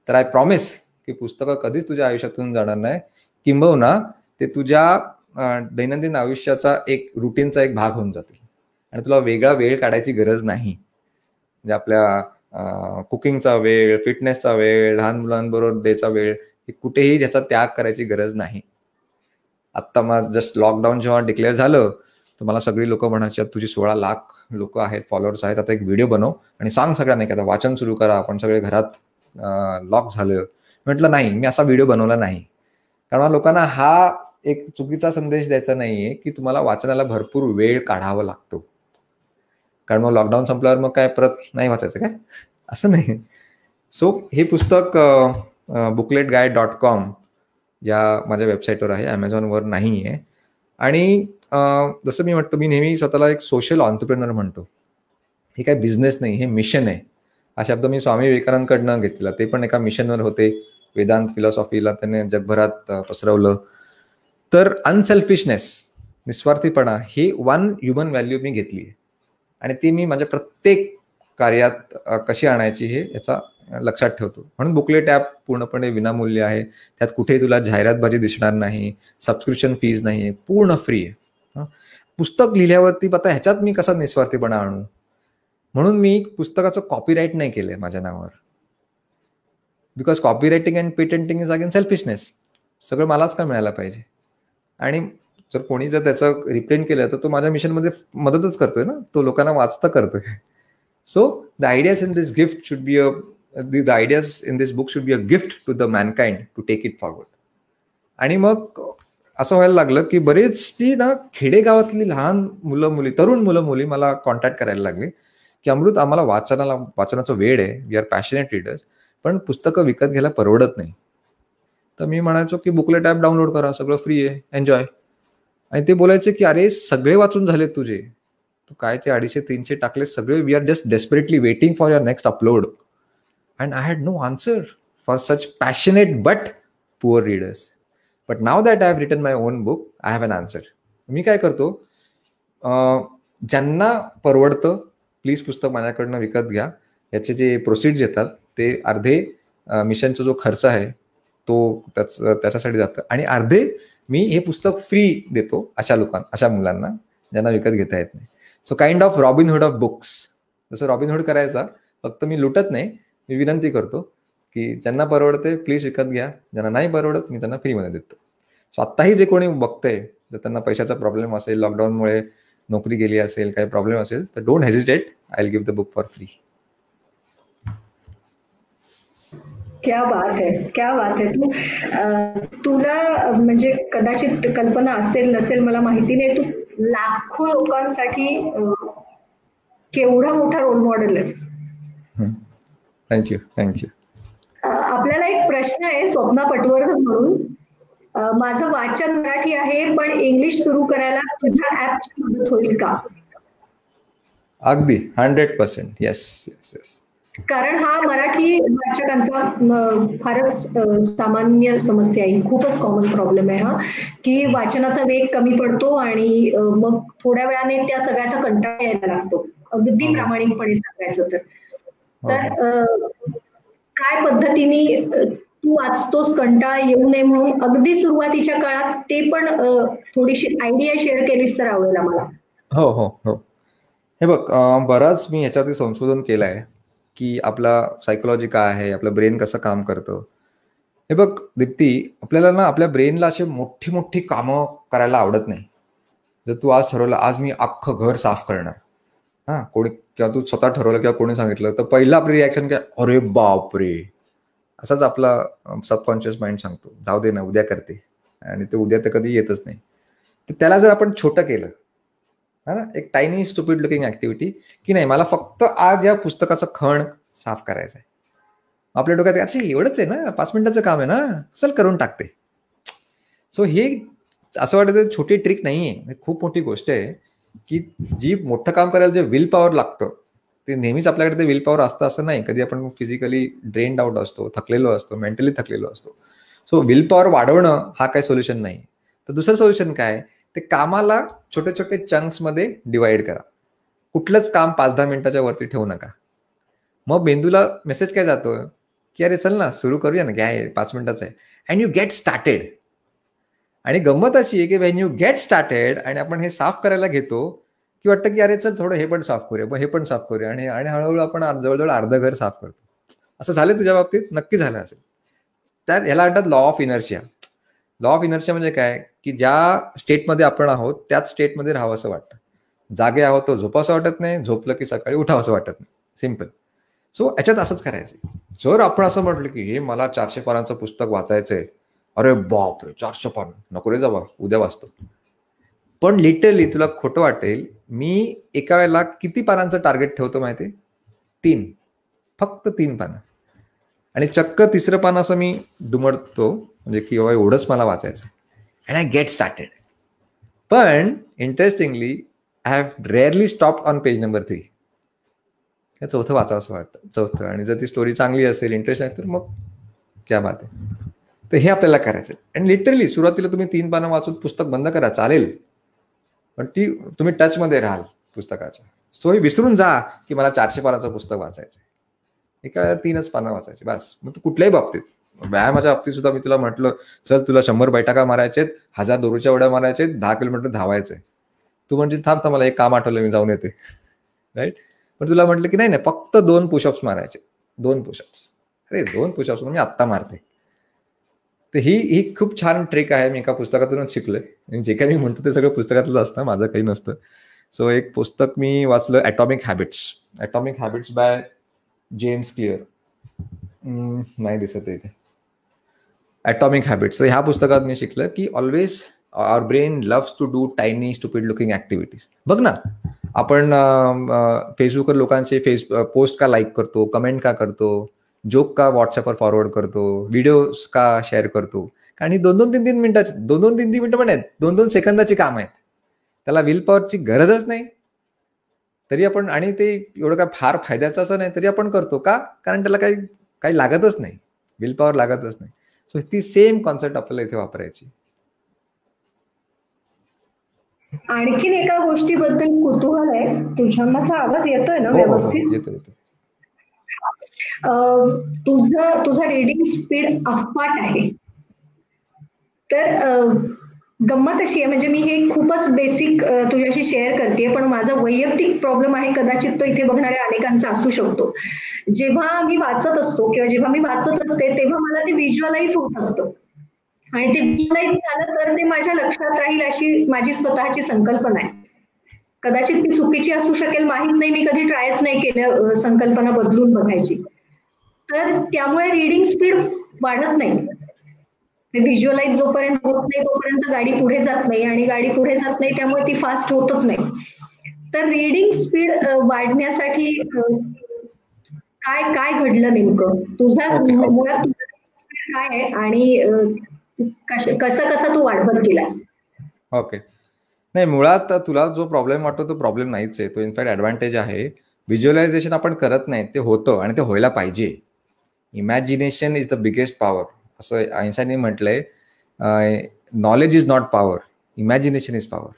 तर आय प्रॉमिस की पुस्तकं कधीच तुझ्या आयुष्यातून जाणार नाही, किंबहुना ते तुझ्या दैनंदिन आयुष्याचा एक रुटीनचा एक भाग होऊन जातील, आणि तुला वेगळा वेळ काढायची गरज नाही. म्हणजे आपल्या कुकिंगचा वेळ, फिटनेसचा वेळ, लहान मुलांबरोबर द्यायचा वेळ, कुठेही त्याचा त्याग करायची गरज नाही. आत्ता मग जस्ट लॉकडाऊन जेव्हा डिक्लेअर झालं, तर मला सगळी लोक म्हणायची तुझी 16 लाख लोक आहेत, फॉलोअर्स आहेत, आता एक व्हिडिओ बनव आणि सांग सगळ्यांना की आता वाचन सुरू करा, आपण सगळे घरात लॉक झालोय. म्हटलं नाही, मी असा व्हिडिओ बनवला नाही, कारण लोकांना हा एक चुकीचा संदेश द्यायचा नाहीये की तुम्हाला वाचनाला भरपूर वेळ काढावा लागतो, कारण मग लॉकडाऊन संपल्यावर मग काय परत नाही वाचायचं काय, असं नाही. सो हे पुस्तक bookletguide.com या माझ्या वेबसाईटवर आहे, ॲमेझॉनवर नाही आहे. आणि जसं मी म्हणतो, मी नेहमी स्वतःला एक सोशल ऑन्टरप्रेनर म्हणतो. हे काय बिझनेस नाही, हे मिशन आहे. हा शब्द मी स्वामी विवेकानंदकडनं घेतला, ते पण एका मिशनवर होते, वेदांत फिलॉसॉफीला त्याने जगभरात पसरवलं. तर अनसेल्फिशनेस, निस्वार्थीपणा, ही 1 ह्युमन व्हॅल्यू मी घेतली आहे, आणि ती मी माझ्या प्रत्येक कार्यात कशी आणायची हे याचा लक्षात ठेवतो. म्हणून बुकलेट ॲप पूर्णपणे विनामूल्य आहे, त्यात कुठेही तुला जाहिरातबाजी दिसणार नाही, सबस्क्रिप्शन फीज नाही आहे, पूर्ण फ्री आहे. पुस्तक लिहिल्यावरती आता ह्याच्यात मी कसा निस्वार्थीपणा आणू, म्हणून मी पुस्तकाचं कॉपीराईट नाही केलंय माझ्या नावावर, because copywriting and patenting is again selfishness. सगळं मलाच का मिळायला पाहिजे, आणि जर कोणी जर त्याचं रिप्रेझेंट केलं तर तो माझ्या मिशनमध्ये मदतच करतोय ना, तो लोकांना वाचता करतोय. So the ideas in this gift should be the ideas in this book should be a gift to the mankind to take it forward. आणि मग असं व्हायला लागलं की बरेचशी ना खेडेगावातली लहान मुलं मुली, तरुण मुलं मुली मला कॉन्टॅक्ट करायला लागले की अमृत, आम्हाला वाचनाचा वेळ आहे, वी आर पॅशनेट रीडर्स, पण पुस्तकं विकत घ्यायला परवडत नाही. तर मी म्हणायचो की बुकलेट ॲप डाउनलोड करा, सगळं फ्री आहे, एन्जॉय. आणि ते बोलायचे की अरे सगळे वाचून झाले तुझे, तू कायचे 250-300 टाकले सगळे, we are just desperately waiting for your next upload. And I had no answer for such passionate but poor readers. But now that I have written my own book, I have an answer. मी काय करतो, ज्यांना परवडतं please पुस्तक माझ्याकडनं विकत घ्या. याचे जे प्रोसीड्स येतात ते अर्धे मिशनचा जो खर्च आहे तो त्याच्यासाठी जातं, आणि अर्धे मी हे पुस्तक फ्री देतो अशा मुलांना ज्यांना विकत घेता येत नाही. So kind of Robinhood of books. जसं रॉबिनहुड करायचा, फक्त मी लुटत नाही, मी विनंती करतो की ज्यांना परवडते प्लीज विकत घ्या, ज्यांना नाही परवडत मी त्यांना फ्रीमध्ये देतो. सो आत्ताही जे कोणी बघतंय, जर त्यांना पैशाचा प्रॉब्लेम असेल, लॉकडाऊनमुळे नोकरी गेली असेल, काही प्रॉब्लेम असेल, तर don't hesitate, I will give the book for free. क्या बात है, क्या बात है. तुला म्हणजे कदाचित कल्पना असेल नसेल मला माहिती नाही, तू लाखो लोकांसाठी केवढा मोठा रोल मॉडेल आहेस. थँक्यू. आपल्याला एक प्रश्न आहे स्वप्ना पटवर्धन म्हणून. माझं वाचन मराठी आहे पण इंग्लिश सुरू करायला तुझ्या ऍपची मदत होईल का? अगदी 100%. येस. कारण हा मराठी वाचकांचा फारच सामान्य समस्या आहे, खूपच कॉमन प्रॉब्लेम आहे हा, की वाचनाचा वेग कमी पडतो आणि मग थोड्या वेळाने त्या सगळ्याचा कंटाळा यायला लागतो, अगदी प्रामाणिकपणे सांगायचं तर काय पद्धतीने तू वाचतोस कंटाळा येऊ नये म्हणून अगदी सुरुवातीच्या काळात ते पण थोडीशी आयडिया शेअर केलीस तर आवडेल आम्हाला. हो. हे बघ, बराच मी ह्याच्यावरती संशोधन केलं आहे की आपला सायकोलॉजी काय आहे, आपलं ब्रेन कसं काम करतं. हे बघ दीप्ती, आपल्याला ना आपल्या ब्रेनला असे मोठी कामं करायला आवडत नाही. जर तू आज ठरवलं आज मी अख्खं घर साफ करणार, कोणी किंवा तू स्वतः ठरवलं किंवा कोणी सांगितलं, तर पहिलं आपली रिॲक्शन काय, अरे बापरे, असाच आपला सबकॉन्शियस माइंड सांगतो, जाऊ दे ना उद्या करते. आणि ते उद्या तर कधी येतच नाही. तर त्याला जर आपण छोटं केलं, हा ना, एक टायनी स्टुपिड लुकिंग ऍक्टिव्हिटी, की नाही मला फक्त आज या पुस्तकाचं खण साफ करायचं आहे. आपल्या डोक्यात अच्छा एवढंच आहे ना, 5 मिनिटाचं काम आहे ना, चल करून टाकते. सो हे असं वाटतं छोटी ट्रिक नाहीये, खूप मोठी गोष्ट आहे, की जी मोठं काम करायला जे विल पॉवर लागतं ते नेहमीच आपल्याकडे ते विल पॉवर असतं असं नाही. कधी आपण फिजिकली ड्रेन्ड आउट असतो, थकलेलो असतो, मेंटली थकलेलो असतो. सो विल पॉवर वाढवणं हा काही सोल्युशन नाही. तर दुसरं सोल्युशन काय, ते कामाला छोटे छोटे चंक्स मध्ये डिवाइड करा. कुठलंच काम 5-10 मिनिटाच्या वरती ठेवू नका. मग मेंदूला मेसेज काय जातो की अरे चल ना सुरू करूया ना, काय 5 मिनिटाचं आहे, अँड यू गेट स्टार्टेड. आणि गंमत अशी आहे की वेन यू गेट स्टार्टेड आणि आपण हे साफ करायला घेतो की वाटतं की अरे चल थोडं हे पण साफ करूया, मग हे पण साफ करूया, आणि हळूहळू आपण जवळजवळ अर्ध घर साफ करतो. असं झालं तुझ्या बाबतीत? नक्की झालं असेल. तर ह्याला म्हणतात law of inertia. Law of inertia म्हणजे काय, की ज्या स्टेटमध्ये आपण आहोत त्याच स्टेटमध्ये राहावं असं वाटतं. जागे आहोत तो झोपावं वाटत नाही, झोपलं की सकाळी उठावं वाटत नाही. सिम्पल. सो याच्यात असंच करायचं. जर आपण असं म्हटलं की हे मला 400 पानांचं पुस्तक वाचायचंय, अरे बापरे 400 पान नको रे जावा, उद्या वाचतो. पण लिटरली तुला खोटं वाटेल, मी एका वेळेला किती पानांचं टार्गेट ठेवतो माहितीये? 3. फक्त 3 पानं. आणि चक्क तिसरं पान असं मी दुमडतो, म्हणजे की बाबा एवढंच मला वाचायचं, अँड आय गेट स्टार्टेड. पण interestingly I have rarely stop on page number 3. चौथं वाचावं असं वाटतं, चौथं. आणि जर ती स्टोरी चांगली असेल, इंटरेस्ट असेल, तर मग क्या बात आहे. तर हे आपल्याला करायचं. आणि लिटरली सुरुवातीला तुम्ही 3 पानं वाचून पुस्तक बंद करा, चालेल, पण ती तुम्ही टचमध्ये राहाल पुस्तकाच्या. सो हे विसरून जा की मला 400 पानाचं पुस्तक वाचायचंय. एका वेळेला 3च पानं वाचायची बस. मग तू कुठल्याही बाबतीत, व्यायामाच्या बाबतीत सुद्धा मी तुला म्हटलं चल तुला 100 बैठका मारायचे, 1000 दोरीच्या उड्या मारायचे, 10 किलोमीटर धावायचंय, तू म्हणजे थांब मला एक काम आठवलं, मी जाऊन येते, राईट. पण तुला म्हटलं की नाही नाही फक्त 2 पुशअप्स मारायचे, 2 पुशअप्स. अरे 2 पुशअप्स मी आत्ता मारते. तर ही खूप छान ट्रिक आहे, मी एका पुस्तकातूनच शिकलोय. जे काही मी म्हणतो ते सगळं पुस्तकातलं असतं, माझं काही नसतं. सो एक पुस्तक मी वाचलं, atomic habits by James clear. नाही दिसत इथे, ॲटॉमिक हॅबिट्स. तर ह्या पुस्तकात मी शिकलं की always our brain loves to do tiny stupid looking activities. बघ ना, आपण फेसबुकवर लोकांचे पोस्ट का लाईक करतो, कमेंट का करतो, जोक का व्हॉट्सअपवर फॉरवर्ड करतो, व्हिडिओज का शेअर करतो, कारण ही 2-2-3-3 मिनिटाची, 2-2-3-3 मिनिटं पण आहेत, 2-2 सेकंदाची काम आहेत. त्याला विल पॉवरची गरजच नाही तरी आपण, आणि ते एवढं काय फार फायद्याचं असं नाही तरी आपण करतो का, कारण त्याला काही लागतच नाही, विल पॉवर लागतच नाही. सो ती सेम कॉन्सेप्ट आपल्याला इथे वापरायची. आणखीन एका गोष्टीबद्दल कुतूहल आहे. तुझ्या माझा आवाज येतोय ना व्यवस्थित? येतो. तुझा रीडिंग स्पीड अफाट आहे. तर गंमत अशी आहे, म्हणजे मी हे खूपच बेसिक तुझ्याशी शेअर करते, पण माझा वैयक्तिक प्रॉब्लेम आहे, कदाचित तो इथे बघणाऱ्या अनेकांचा असू शकतो. जेव्हा मी वाचत असतो किंवा जेव्हा मी वाचत असते तेव्हा मला ते व्हिज्युअलाइज होत असतं, आणि ते व्हिज्युअलाइज झालं तर ते माझ्या लक्षात राहील अशी माझी स्वतःची संकल्पना आहे. कदाचित ती चुकीची असू शकेल, माहित नाही, मी कधी ट्रायच नाही केलं संकल्पना बदलून बघायची. तर त्यामुळे रीडिंग स्पीड वाढत नाही. ते व्हिज्युअलाइज जोपर्यंत होत नाही तोपर्यंत गाडी पुढे जात नाही, आणि गाडी पुढे जात नाही त्यामुळे ती फास्ट होतच नाही. तर रीडिंग स्पीड वाढण्यासाठी काय काय घडलं नेमकं? तुझा मुळात स्पीड काय आहे, आणि कसं तू वाढवत गेलास? ओके. नाही, मुळात तुला जो प्रॉब्लेम वाटतो तो प्रॉब्लेम नाहीच आहे, तो इनफॅक्ट ॲडव्हान्टेज आहे. व्हिज्युअलायझेशन आपण करत नाही, ते होतं आणि ते व्हायला पाहिजे. Imagination is the biggest power, असं आइन्स्टाईनने म्हटलंय. Knowledge is not power, imagination is power.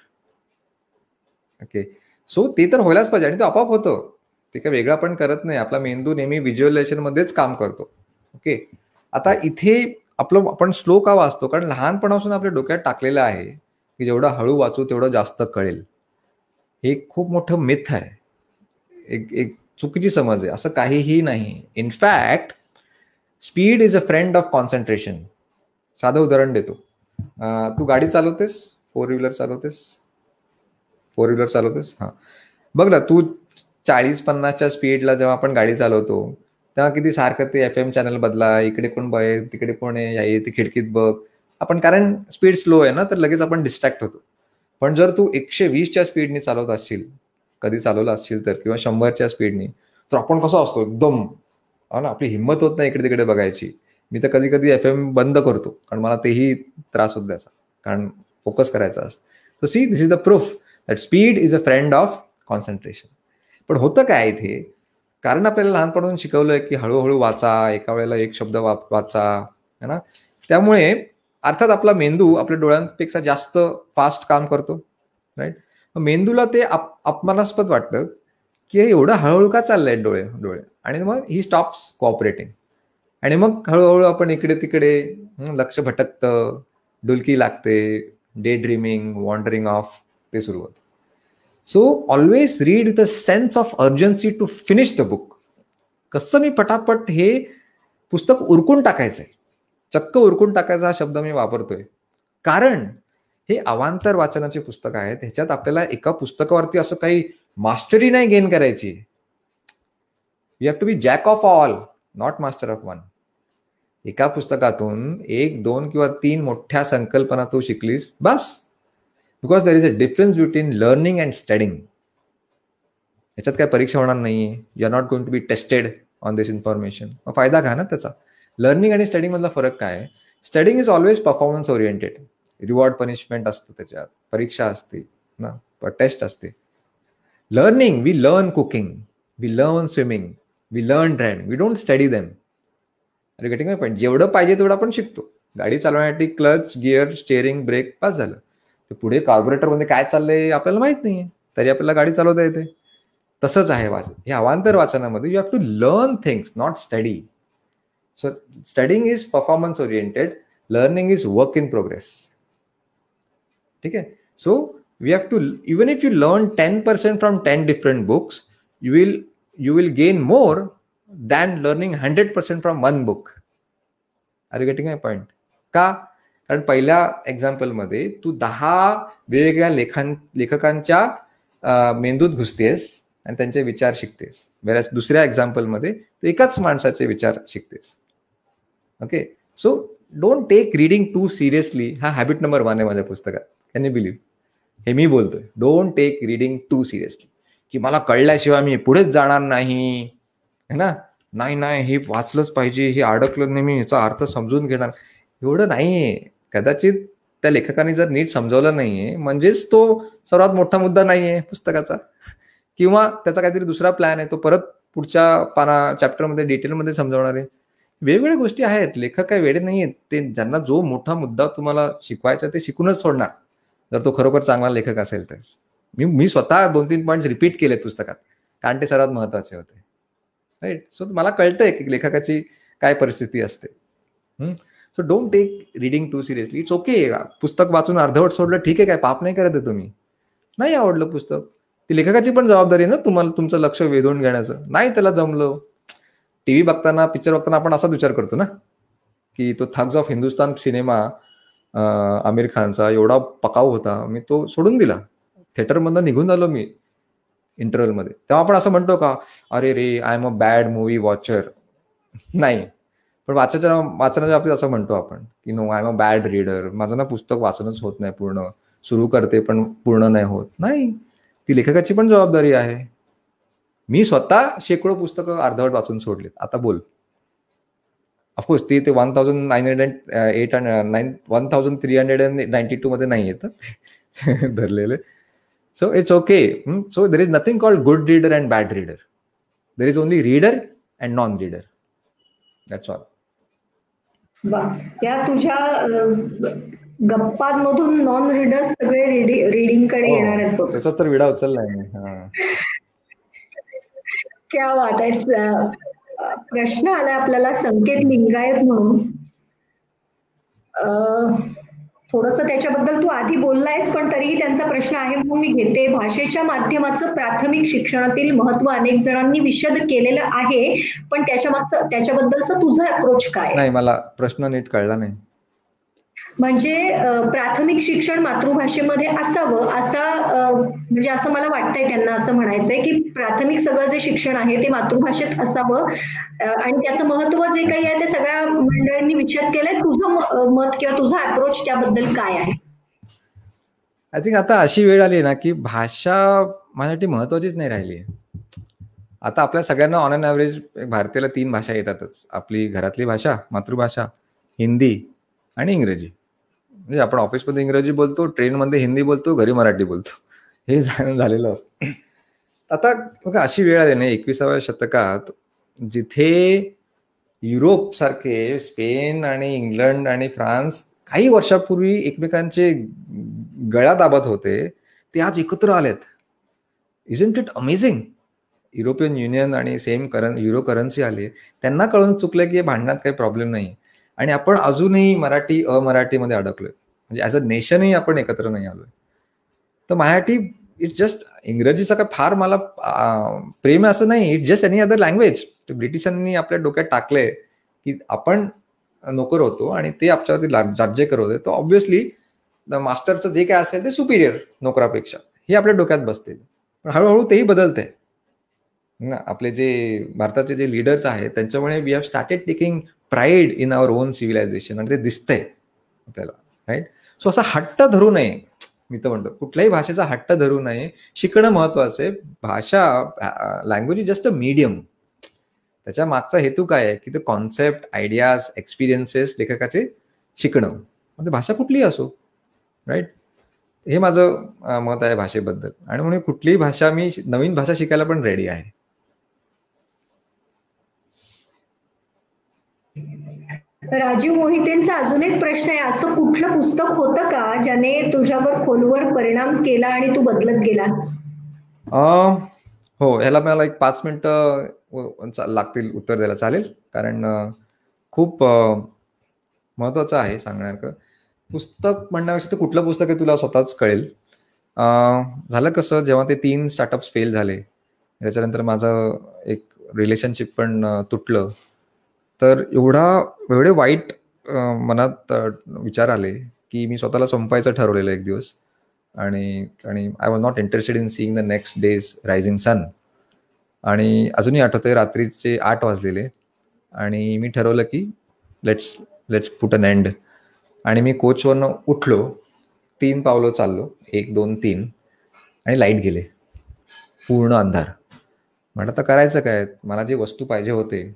Okay. So ते तर व्हायलाच पाहिजे, आणि ते आपोआप होतं, ते काय वेगळं आपण करत नाही. आपला मेंदू नेहमी व्हिज्युअलायझेशन मध्येच काम करतो. ओके. आता इथे आपण स्लो का वाचतो, कारण लहानपणापासून आपल्या डोक्यात टाकलेलं आहे की जेवढं हळू वाचू तेवढं जास्त कळेल. हे खूप मोठं मिथ आहे, एक चुकीची समज आहे. असं काहीही नाही. In fact speed is a friend of concentration. साधं उदाहरण देतो. तू गाडी चालवतेस, फोर व्हीलर चालवतेस, हा. बघ ना, तू 40-50च्या स्पीडला जेव्हा आपण गाडी चालवतो तेव्हा किती सारखं ते FM चॅनल बदला, इकडे कोण बघ, तिकडे कोण आहे, ती खिडकीत बघ, आपण, कारण स्पीड स्लो आहे ना, तर लगेच आपण डिस्ट्रॅक्ट होतो. पण जर तू 120च्या स्पीडने चालवत असशील, कधी चालवलं असशील तर, किंवा 100च्या स्पीडने, तर आपण कसं असतो एकदम, ना, आपली हिंमत होत नाही इकडे तिकडे बघायची. मी तर कधी कधी FM बंद करतो, कारण मला तेही त्रास होत द्यायचा, कारण फोकस करायचा असतं. So see, this is the proof that speed is a friend of concentration. पण होतं काय इथे, कारण आपल्याला लहानपणापासून शिकवलंय की हळूहळू वाचा, एका वेळेला एक शब्द वाचा, है ना. त्यामुळे अर्थात आपला मेंदू आपल्या डोळ्यांपेक्षा जास्त फास्ट काम करतो, राईट. मेंदूला ते अपमानास्पद वाटतं की हे एवढं हळूहळू का चाललंय डोळे, आणि मग ही स्टॉप्स कोऑपरेटिंग, आणि मग हळूहळू आपण इकडे तिकडे लक्ष भटकतं, डुलकी लागते, डे ड्रीमिंग, वॉन्डरिंग ऑफ, ते सुरू होतं. So always read with a sense of urgency to finish the book. कसं मी पटापट हे पुस्तक उरकून टाकायचंय, चक्क उरकून टाकायचा हा शब्द मी वापरतोय, कारण हे अवांतर वाचनाचे पुस्तक आहेत. ह्याच्यात आपल्याला एका पुस्तकावरती असं काही मास्टरी नाही गेन करायची. You have to be jack of all, not master of one. एका पुस्तकातून 1, 2 किंवा 3 मोठ्या संकल्पना तू शिकलीस बस. Because there is a difference between learning and studying. याच्यात काय परीक्षा होणार नाहीये. You are not going to be tested on this information. मग फायदा घ्या ना त्याचा. लर्निंग आणि स्टडिंग मधला फरक काय आहे? Studying is always performance oriented. Reward punishment असतं त्याच्यात, परीक्षा असते ना, टेस्ट असते. Learning, we learn cooking, we learn swimming, we learn driving, we don't study them. Are getting my point. जेवढं पाहिजे तेवढं आपण शिकतो. गाडी चालवण्यासाठी clutch, gear, steering, brake, pass झालं. ते पुढे कार्बोरेटर मध्ये काय चाललंय आपल्याला माहित नाहीये, तरी आपल्याला गाडी चालवता येते. तसंच आहे वाचन. हे अवांतर वाचनामध्ये you have to learn things, not study. So studying is performance oriented, learning is work in progress. ठीक आहे. So we have to, even if you learn 10% from 10 different books, you will gain more than learning 100% from one book. Are you getting my point? का? कारण पहिल्या example मध्ये तू 10 वेगवेगळ्या लेखकांच्या मेंदूत घुसतेस आणि त्यांचे विचार शिकतेस. वेळेस दुसऱ्या एक्झाम्पल मध्ये तू एकाच माणसाचे विचार शिकतेस. Okay. So don't take reading too seriously. हा हॅबिट नंबर 1 आहे माझ्या पुस्तकात. Can you believe? हे मी बोलतोय. Don't take reading too seriously, की मला कळल्याशिवाय मी पुढेच जाणार नाही, है ना. नाही, हे वाचलंच पाहिजे, हे अडकलं नाही मी, याचा अर्थ समजून घेणार. एवढं नाहीये. कदाचित त्या लेखकाने जर नीट समजवलं नाहीये, म्हणजेच तो सर्वात मोठा मुद्दा नाहीये पुस्तकाचा, किंवा त्याचा काहीतरी दुसरा प्लॅन आहे, तो परत पुढच्या चॅप्टरमध्ये डिटेलमध्ये समजवणार आहे. वेगवेगळ्या गोष्टी आहेत. लेखक काही वेडे नाहीयेत. ते ज्यांना जो मोठा मुद्दा तुम्हाला शिकवायचा ते शिकूनच सोडणार, जर तो खरोखर चांगला लेखक असेल तर. मी स्वतः 2-3 पॉईंट्स रिपीट केलेत पुस्तकात, कारण ते सर्वात महत्वाचे होते, राईट. सो मला कळतंय की लेखकाची काय परिस्थिती असते. So don't take reading too seriously. It's okay. पुस्तक वाचून अर्धवट सोडलं, ठीक आहे, काय पाप नाही करत आहे तुम्ही. नाही आवडलं पुस्तक, ती लेखकाची पण जबाबदारी आहे ना तुम्हाला तुमचं लक्ष वेधून घेण्याचं. नाही त्याला जमलं. टीव्ही बघताना, पिक्चर बघताना आपण असा विचार करतो ना, की तो thugs of Hindustan cinema Aamir खानचा एवढा पकाऊ होता, मी तो सोडून दिला. थिएटरमधनं निघून आलो मी इंटरव्हल मध्ये. तेव्हा आपण असं म्हणतो का, अरे रे, I am a bad movie watcher? नाही. पण वाचनाच्या बाबतीत असं म्हणतो आपण की no, I am a bad reader. माझं ना पुस्तक वाचनच होत नाही पूर्ण. सुरू करते पण पूर्ण नाही होत. नाही, ती लेखकाची पण जबाबदारी आहे. मी स्वतः शेकडो पुस्तकं अर्धवट वाचून सोडलीत. आता बोल. ऑफकोर्स ते 1392 मध्ये नाही येत धरलेले. So it's okay. So there is nothing called good reader and bad reader. There is only reader and non reader. That's all. या तुझ्या गप्पांमधून नॉन रीडर सगळे रीडिंग कडे येणार आहेत. त्याचाच तर विडा उचललाय. क्या बात आहे. प्रश्न आलाय आपल्याला संकेत लिंगायत म्हणून. थोडंसं त्याच्याबद्दल तू आधी बोललायस, पण तरीही त्यांचा प्रश्न आहे म्हणून मी घेते. भाषेच्या माध्यमाचं प्राथमिक शिक्षणातील महत्व अनेक जणांनी विशद केलेलं आहे, पण त्याच्याबद्दलचं तुझं अप्रोच काय? नाही, मला प्रश्न नीट कळला नाही. म्हणजे प्राथमिक शिक्षण मातृभाषेमध्ये असावं म्हणजे असं मला वाटतंय त्यांना असं म्हणायचंय की प्राथमिक सगळं जे शिक्षण आहे ते मातृभाषेत असावं आणि त्याचं महत्व जे काही आहे ते सगळ्या मंडळींनी विचार केलंय. तुझं मत किंवा तुझा अप्रोच त्याबद्दल काय आहे? आय थिंक आता अशी वेळ आली ना की भाषा माझ्यासाठी महत्वाचीच नाही राहिली आहे. आता आपल्या सगळ्यांना ऑन अन ॲव्हरेज भारतीयाला 3 भाषा येतातच. आपली घरातली भाषा, मातृभाषा, हिंदी आणि इंग्रजी. म्हणजे आपण ऑफिसमध्ये इंग्रजी बोलतो, ट्रेनमध्ये हिंदी बोलतो, घरी मराठी बोलतो. हे झालेलं असतं. आता बघा अशी वेळ आली ना 21व्या शतकात जिथे युरोप सारखे स्पेन आणि इंग्लंड आणि फ्रान्स काही वर्षापूर्वी एकमेकांचे गळा दाबत होते, ते आज एकत्र आलेत. Isn't it amazing? European union आणि सेम युरो करन्सी आली. त्यांना कळून चुकलं की भांडणात काही प्रॉब्लेम नाही आणि आपण अजूनही मराठी अमराठीमध्ये अडकलोय. म्हणजे ॲज अ नेशनही आपण एकत्र नाही आलोय. तर माझ्यासाठी इट्स जस्ट इंग्रजीचं काय फार मला प्रेम असं नाही. It's just any other language. ब्रिटिशांनी आपल्या डोक्यात टाकलंय की आपण नोकर होतो आणि ते आमच्यावरती राज्य करत होते. तर ऑब्व्हियसली मास्टरचं जे काय असेल ते सुपिरियर नोकरापेक्षा हे आपल्या डोक्यात बसते. पण हळूहळू तेही बदलतंय ना. आपले जे भारताचे जे लीडर्स आहेत त्यांच्यामुळे we have started taking pride in our own civilisation आणि ते दिसतंय आपल्याला, राईट? सो असा हट्ट धरू नये. मी तर म्हणतो कुठल्याही भाषेचा हट्ट धरू नये. शिकणं महत्वाचं आहे. भाषा language is just a medium. त्याच्या मागचा हेतू काय आहे की ते कॉन्सेप्ट, आयडियाज, एक्सपिरियन्सेस लेखकाचे शिकणं. म्हणजे भाषा कुठलीही असो, राईट? हे माझं मत आहे भाषेबद्दल. आणि म्हणून कुठलीही भाषा मी नवीन भाषा शिकायला पण रेडी आहे. राजीव मोहितेंचा अजून एक प्रश्न आहे. असं कुठलं पुस्तक होतं का ज्याने तुझ्यावर खोलवर परिणाम केला आणि तू बदलत गेलास? हो, ह्याला मला एक 5 मिनिटं लागतील उत्तर द्यायला. चालेल? कारण खूप महत्वाचं आहे सांगण्यासारखं. पुस्तक म्हणण्यापेक्षा कुठलं पुस्तक आहे तुला स्वतःच कळेल. झालं कसं, जेव्हा ते 3 स्टार्टअप्स फेल झाले, त्याच्यानंतर माझं एक रिलेशनशिप पण तुटलं. तर एवढे वाईट मनात विचार आले की मी स्वतःला संपवायचं ठरवलेलं एक दिवस. आणि I was not interested in seeing the next day's rising sun. आणि अजूनही आठवतंय रात्रीचे 8 वाजलेले आणि मी ठरवलं की लेट्स पुट अन एंड. आणि मी कोचवरनं उठलो, 3 पावलं चाललो, 1, 2, 3 आणि लाईट गेले. पूर्ण अंधार. म्हटलं तर करायचं काय? मला जी वस्तू पाहिजे होते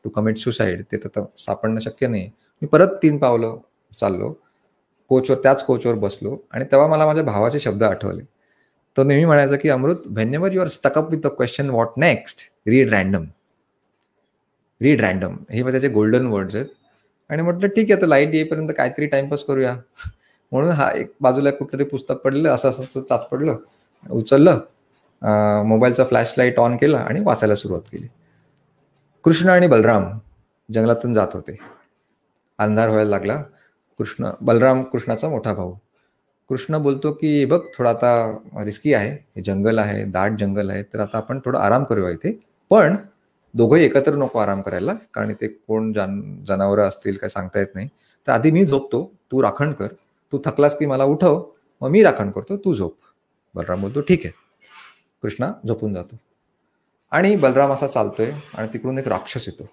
टू कमिट सुसाईड ते तर सापडणं शक्य नाही. मी परत 3 पावलं चाललो, त्याच कोचवर बसलो आणि तेव्हा मला माझ्या भावाचे शब्द आठवले. तो नेहमी म्हणायचा की Amrit, whenever you are stuck up with the question what next, read random. हे त्याचे गोल्डन वर्ड्स आहेत. आणि म्हटलं ठीक आहे, तर लाईट येईपर्यंत काहीतरी टाइमपास करूया. म्हणून हा एक बाजूला कुठलंतरी पुस्तक पडलं, असं चाच पडलं, उचललं, मोबाईलचा फ्लॅश लाईट ऑन केला आणि वाचायला सुरुवात केली. कृष्ण आणि बलराम जंगलातून जात होते. अंधार व्हायला लागला. बलराम कृष्णाचा मोठा भाऊ. कृष्ण बोलतो की बघ, थोडं आता रिस्की आहे, हे जंगल आहे, दाट जंगल आहे, तर आता आपण थोडं आराम करूया इथे. पण दोघंही एकत्र नको आराम करायला, कारण इथे कोण जनावरं असतील काय सांगता येत नाही. तर आधी मी झोपतो, तू राखण कर. तू थकलास की मला उठव, मग मी राखण करतो, तू झोप. बलराम बोलतो ठीक आहे. कृष्णा झोपून जातो. आणि बलराम असा चालतोय आणि तिकडून एक राक्षस येतो.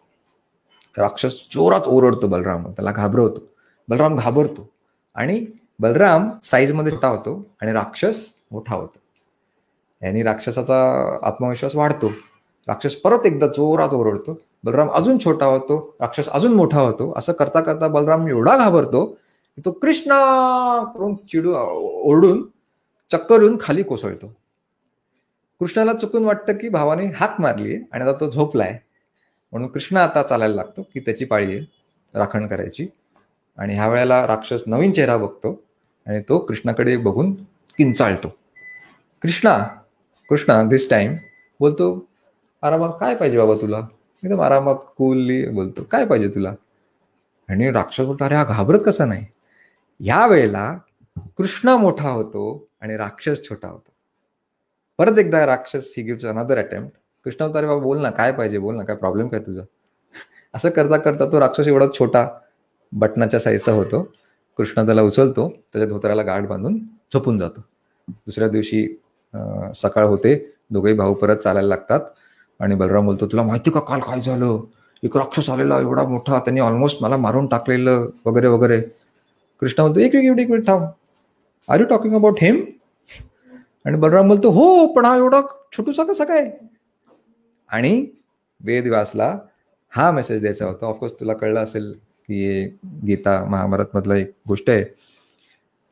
राक्षस जोरात ओरडतो बलराम, त्याला घाबरवतो. बलराम घाबरतो आणि बलराम साईजमध्ये छोटा होतो आणि राक्षस मोठा होतो. यांनी राक्षसाचा आत्मविश्वास वाढतो. राक्षस परत एकदा जोरात ओरडतो. बलराम अजून छोटा होतो, राक्षस अजून मोठा होतो. असं करता करता बलराम एवढा घाबरतो की तो कृष्णा करून ओरडून चक्कर येऊन खाली कोसळतो. कृष्णाला चुकून वाटतं की भावाने हाक मारली आणि आता तो झोपलाय. म्हणून कृष्ण आता चालायला लागतो की त्याची पाळी आहे राखण करायची. आणि ह्या वेळेला राक्षस नवीन चेहरा बघतो आणि तो कृष्णाकडे बघून किंचाळतो. कृष्णा दिस टाइम बोलतो, आरामात काय पाहिजे बाबा तुला? एकदम आरामात कूलली बोलतो, काय पाहिजे तुला? आणि राक्षस बोलतो, अरे हा घाबरत कसा नाही? ह्या वेळेला कृष्ण मोठा होतो आणि राक्षस छोटा होतो. परत एकदा राक्षस he gives another attempt. Krishna होता, अरे बाबा बोल ना, काय पाहिजे, बोल ना, काय प्रॉब्लेम काय तुझा? असं करता करता तो राक्षस एवढा छोटा बटनाच्या साईजचा होतो. कृष्ण त्याला उचलतो, त्याच्या धोतराला गाठ बांधून झोपून जातो. दुसऱ्या दिवशी सकाळ होते, दोघेही भाऊ परत चालायला लागतात आणि बलराम बोलतो, तुला माहिती का काल काय झालं, एक राक्षस आलेला एवढा मोठा, त्यांनी ऑलमोस्ट मला मारून टाकलेलं वगैरे वगैरे. कृष्ण बोलतो, एक मिनिट थांब, आर यू टॉकिंग अबाउट हिम? आणि बलराम बोलतो, हो, पण हा एवढा छोटूसा कसा काय? आणि वेदव्यासला हा मेसेज द्यायचा होता. ऑफकोर्स तुला कळलं असेल की गीता महाभारत मधला एक गोष्ट आहे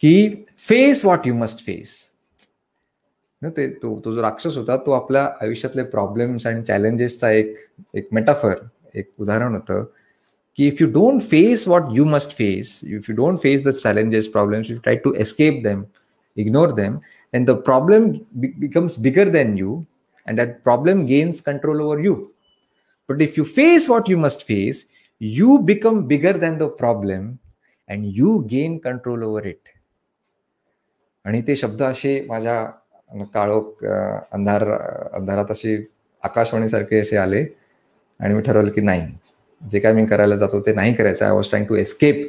की face what you must face. ते तो जो राक्षस होता तो आपल्या आयुष्यातले प्रॉब्लेम्स आणि चॅलेंजेसचा एक मेटाफर, एक उदाहरण होतं की if you don't face what you must face, if you don't face the challenges, problems, you try to escape them, ignore them, and the problem becomes bigger than you, and that problem gains control over you. But if you face what you must face, you become bigger than the problem and you gain control over it. आणि ते शब्द असे माझ्या काळोख अंधारात असे आकाशवाणीसारखे असे आले आणि मी ठरवलं की नाही, जे काय मी करायला जातो ते नाही करायचं. I was trying to escape.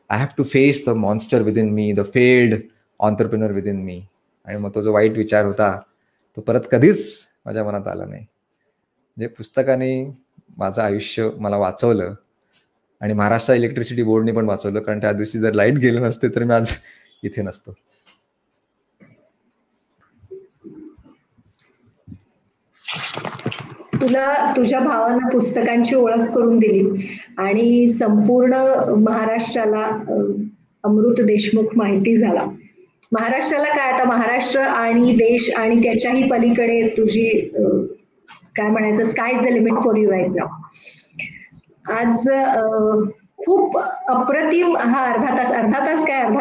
I have to face the monster within me, the failed entrepreneur within me. आणि मग तो जो वाईट विचार होता तो परत कधीच माझ्या मनात आला नाही. म्हणजे पुस्तकाने माझं आयुष्य मला वाचवलं आणि महाराष्ट्र इलेक्ट्रिसिटी बोर्डने पण वाचवलं, कारण त्या दिवशी जर लाईट गेलं नसते तर मी आज इथे नसतो. तुला तुझ्या भावांना पुस्तकांची ओळख करून दिली आणि संपूर्ण महाराष्ट्राला अमृत देशमुख माहिती झाला. महाराष्ट्राला काय, आता महाराष्ट्र आणि देश आणि त्याच्याही पलीकडे तुझी काय म्हणायचं, sky is the limit for you right now. आज खूप अप्रतिम हा अर्धा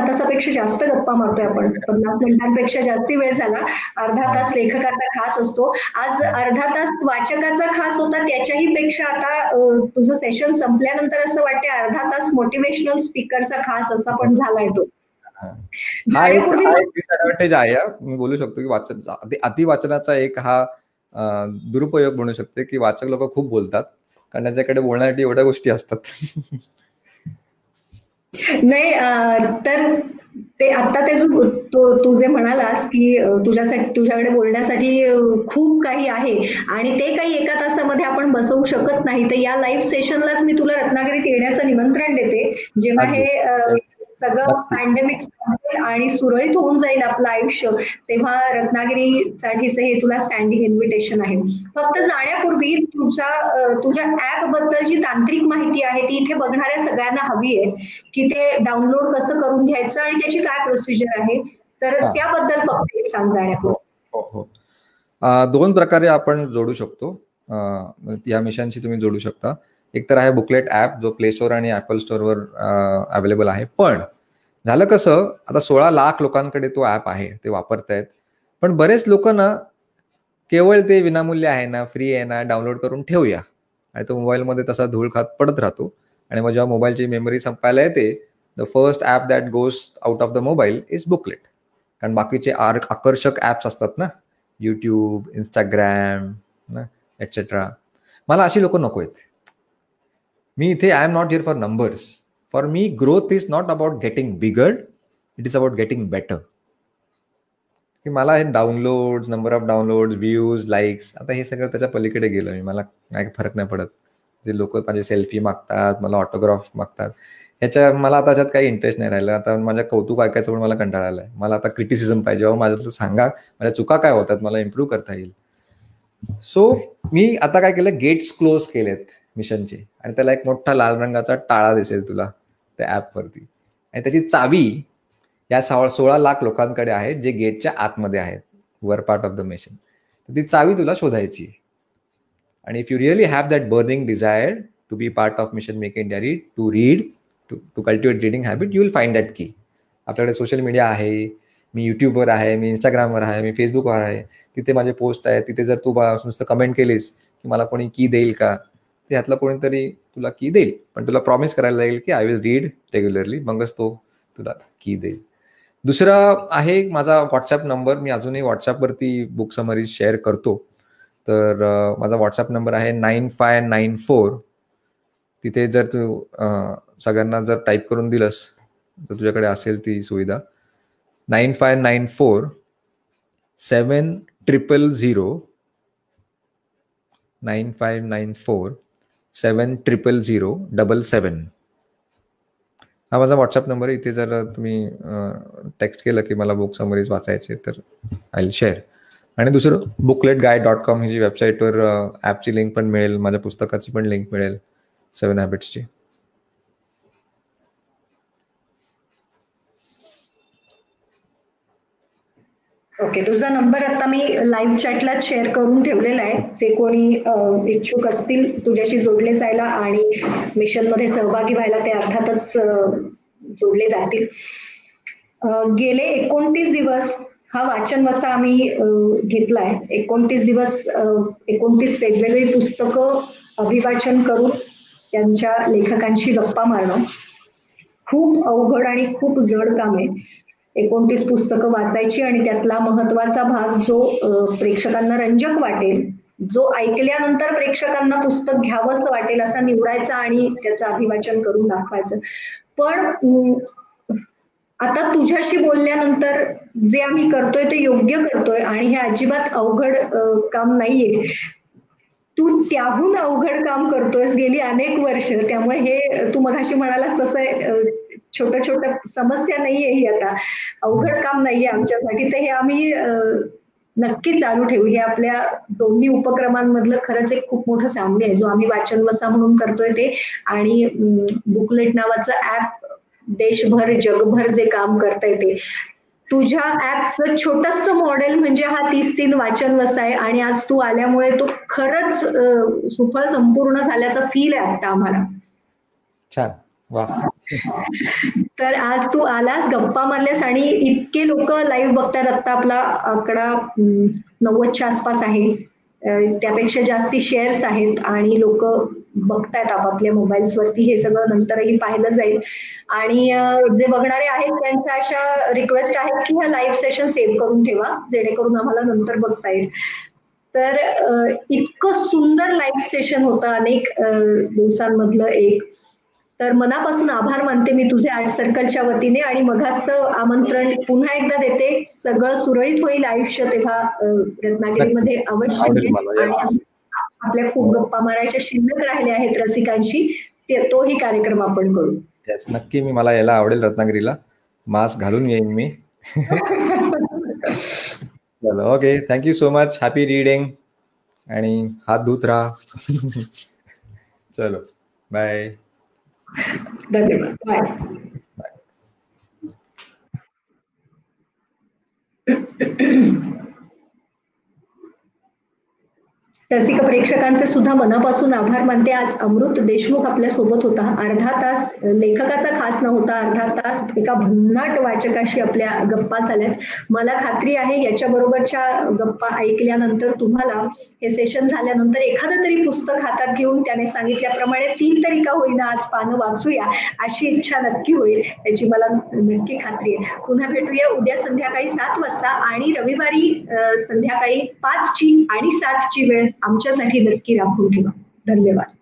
तासापेक्षा जास्त गप्पा मारतोय आपण. 50 मिनिटांपेक्षा जास्ती वेळ झाला. अर्धा तास लेखकाचा खास असतो, आज अर्धा तास वाचकाचा खास होता. त्याच्याही पेक्षा आता तुझं सेशन संपल्यानंतर असं वाटते अर्धा तास मोटिवेशनल स्पीकरचा खास असा पण झालाय तो. हा एक डिसएडव्हान्टेज आहे. मी बोलू शकतो की वाचन, अति वाचनाचा एक हा दुरुपयोग म्हणू शकते की वाचक लोक खूप बोलतात कारण त्याच्याकडे बोलण्यासाठी एवढ्या गोष्टी असतात. नाही तर ते आता ते तू जे म्हणालास की तुझ्याकडे बोलण्यासाठी खूप काही आहे आणि ते काही एका तासामध्ये आपण बसवू शकत नाही. तर या लाईव्ह सेशनलाच मी तुला रत्नागिरीत येण्याचं निमंत्रण देते, जेव्हा हे सगळं पॅन्डेमिक आणि सुरळीत होऊन जाईल आपलं आयुष्य, तेव्हा रत्नागिरीसाठीच हे तुला स्टँडिंग इन्व्हिटेशन आहे. फक्त जाण्यापूर्वी तुझ्या ऍप बद्दल जी तांत्रिक माहिती आहे ती इथे बघणाऱ्या सगळ्यांना हवी आहे की ते डाउनलोड कसं करून घ्यायचं आणि त्याची काय प्रोसिजर आहे, तर त्याबद्दल फक्त एक सांग जाण्यापूर्वी. दोन प्रकारे आपण जोडू शकतो या मिशनशी. तुम्ही जोडू शकता. एक तर आहे बुकलेट ऍप, जो प्ले स्टोअर आणि ऍपल स्टोअरवर अवेलेबल आहे. पण झालं कसं, आता 16 लाख लोकांकडे तो ऍप आहे, ते वापरतायत. पण बरेच लोक ना केवळ ते विनामूल्य आहे ना, फ्री आहे ना, डाउनलोड करून ठेवूया, आणि तो मोबाईलमध्ये तसा धूळ खात पडत राहतो. आणि मग जेव्हा मोबाईलची मेमरी संपायला येते, the first app that goes out of the mobile is booklet. कारण बाकीचे आकर्षक ॲप्स असतात ना, यूट्यूब, इंस्टाग्राम ना, एटसेट्रा. मला अशी लोक नको आहेत. मी इथे I am not here for numbers. For me growth is not about getting bigger, it is about getting better. की मला हे download, number of download, views, likes, आता हे सगळं त्याच्या पलीकडे गेलं मी. मला काय फरक नाही पडत. जे लोक माझे सेल्फी मागतात, मला ऑटोग्राफ मागतात, ह्याच्या मला आता त्याच्यात काही इंटरेस्ट नाही राहिला. आता माझ्या कौतुक ऐकायचं पण मला कंटाळा आलाय. मला आता क्रिटिसिझम पाहिजे. माझ्यातलं सांगा, माझ्या चुका काय होतात, मला इम्प्रूव्ह करता येईल. सो मी आता काय केलं, गेट्स क्लोज केलेत मिशनचे, आणि त्याला एक मोठा लाल रंगाचा टाळा दिसेल तुला त्या ऍपवरती, आणि त्याची चावी या 16 लाख लोकांकडे आहे जे गेटच्या आतमध्ये आहेत, were part of the mission. ती चावी तुला शोधायची. आणि if you really have that burning desire to be part of mission make India read, to read, to cultivate reading habit, you will find that key. आपल्याकडे social media आहे, मी युट्यूबवर आहे, मी इंस्टाग्रामवर आहे, मी फेसबुकवर आहे, तिथे माझे पोस्ट आहेत. तिथे जर तू नुसतं कमेंट केलीस की मला कोणी की देईल का, ते ह्यातलं कोणीतरी तुला की देईल. पण तुला प्रॉमिस करायला लागेल की आय विल रीड रेग्युलरली, मगच तो तुला की देईल. दुसरा आहे माझा व्हॉट्सअप नंबर. मी अजूनही व्हॉट्सअपवरती बुक समरीज शेअर करतो. तर माझा व्हॉट्सअप नंबर आहे 9594. तिथे जर तू सगळ्यांना जर टाईप करून दिलंस तर तुझ्याकडे असेल ती सुविधा. 9594-7000 9594-700077. हा माझा व्हॉट्सअप नंबर आहे. इथे जर तुम्ही टेक्स्ट केलं की मला बुक समरीज वाचायचे तर आय विल शेअर. आणि दुसरं bookletguide.com ही जी वेबसाईटवर ॲपची लिंक पण मिळेल, माझ्या पुस्तकाची पण लिंक मिळेल 7 हॅबिट्सची. ओके, तुझा नंबर आता मी लाईव्ह चॅटला शेअर करून ठेवलेला आहे. जे कोणी इच्छुक असतील तुझ्याशी जोडले जायला आणि मिशन मध्ये सहभागी व्हायला ते अर्थातच जोडले जातील. गेले 29 दिवस हा वाचन वसा आम्ही घेतलाय. 29 दिवस 29 वेगवेगळी पुस्तकं अभिवाचन करून त्यांच्या लेखकांशी गप्पा मारणं खूप अवघड आणि खूप जड काम आहे. 29 पुस्तकं वाचायची आणि त्यातला महत्वाचा भाग जो प्रेक्षकांना रंजक वाटेल, जो ऐकल्यानंतर प्रेक्षकांना पुस्तक घ्यावंसं वाटेल असा निवडायचा आणि त्याचं अभिवाचन करून दाखवायचं. पण आता तुझ्याशी बोलल्यानंतर जे आम्ही करतोय ते योग्य करतोय आणि हे अजिबात अवघड काम नाहीये. तू त्याहून अवघड काम करतोयस गेली अनेक वर्ष. त्यामुळे हे तू मगाशी म्हणालास तसं छोट्या छोट्या समस्या नाहीये ही, आता अवघड काम नाहीये आमच्यासाठी. तर हे आम्ही नक्की चालू ठेवू. हे आपल्या दोन्ही उपक्रमांमधलं खरंच एक खूप मोठं साम्य आहे, जो आम्ही वाचन वसा म्हणून करतोय ते आणि बुकलेट नावाचं ऍप देशभर जगभर जे काम करतंय ते. तुझ्या ऍपचं छोटस मॉडेल म्हणजे हा 30 वाचन वसा आहे आणि आज तू आल्यामुळे तो खरंच सुफळ संपूर्ण झाल्याचा फील आहे आता आम्हाला. छान, वा. तर आज तू आलास, गप्पा मारल्यास आणि इतके लोक लाईव्ह बघतात. आता आपला आकडा 90च्या आसपास आहे. त्यापेक्षा जास्ती शेअर्स आहेत आणि लोक बघतायत आपापल्या मोबाईल्स वरती. हे सगळं नंतरही पाहिलं जाईल आणि जे बघणारे आहेत त्यांच्या अशा रिक्वेस्ट आहेत की ह्या लाईव्ह सेशन सेव्ह करून ठेवा जेणेकरून आम्हाला नंतर बघता येईल. तर इतकं सुंदर लाईव्ह सेशन होतं अनेक दिवसांमधलं एक. तर मनापासून आभार मानते मी तुझे आर्ट सर्कलच्या वतीने आणि मघाचं आमंत्रण पुन्हा एकदा देते. सगळं सुरळीत होईल आयुष्य तेव्हा रत्नागिरीमध्ये अवश्य आणि आपल्या खूप गप्पा मारायच्या शिल्लक राहिल्या आहेत रसिकांशी, तोही कार्यक्रम आपण करू. नक्की, मी मला यायला आवडेल रत्नागिरीला. मास्क घालून येईन मी. चलो, okay, thank you so much. Happy reading आणि हात धुत राहा. चलो, बाय. धन्यवाद, बाय. रसिक प्रेक्षकांचे सुद्धा मनापासून आभार मानते. आज अमृत देशमुख आपल्या सोबत होता. अर्धा तास लेखकाचा खास नव्हता, अर्धा तास एका भन्नाट वाचकाशी आपल्या गप्पा झाल्यात. मला खात्री आहे याच्या बरोबरच्या गप्पा ऐकल्यानंतर तुम्हाला हे सेशन झाल्यानंतर एखादं तरी पुस्तक हातात घेऊन त्याने सांगितल्याप्रमाणे 3 तरी का होईना आज पानं वाचूया अशी इच्छा नक्की होईल, याची मला नक्की खात्री आहे. पुन्हा भेटूया उद्या संध्याकाळी 7 वाजता आणि रविवारी संध्याकाळी 5ची आणि 7ची वेळ आमच्यासाठी नक्की राखून ठेवा. धन्यवाद.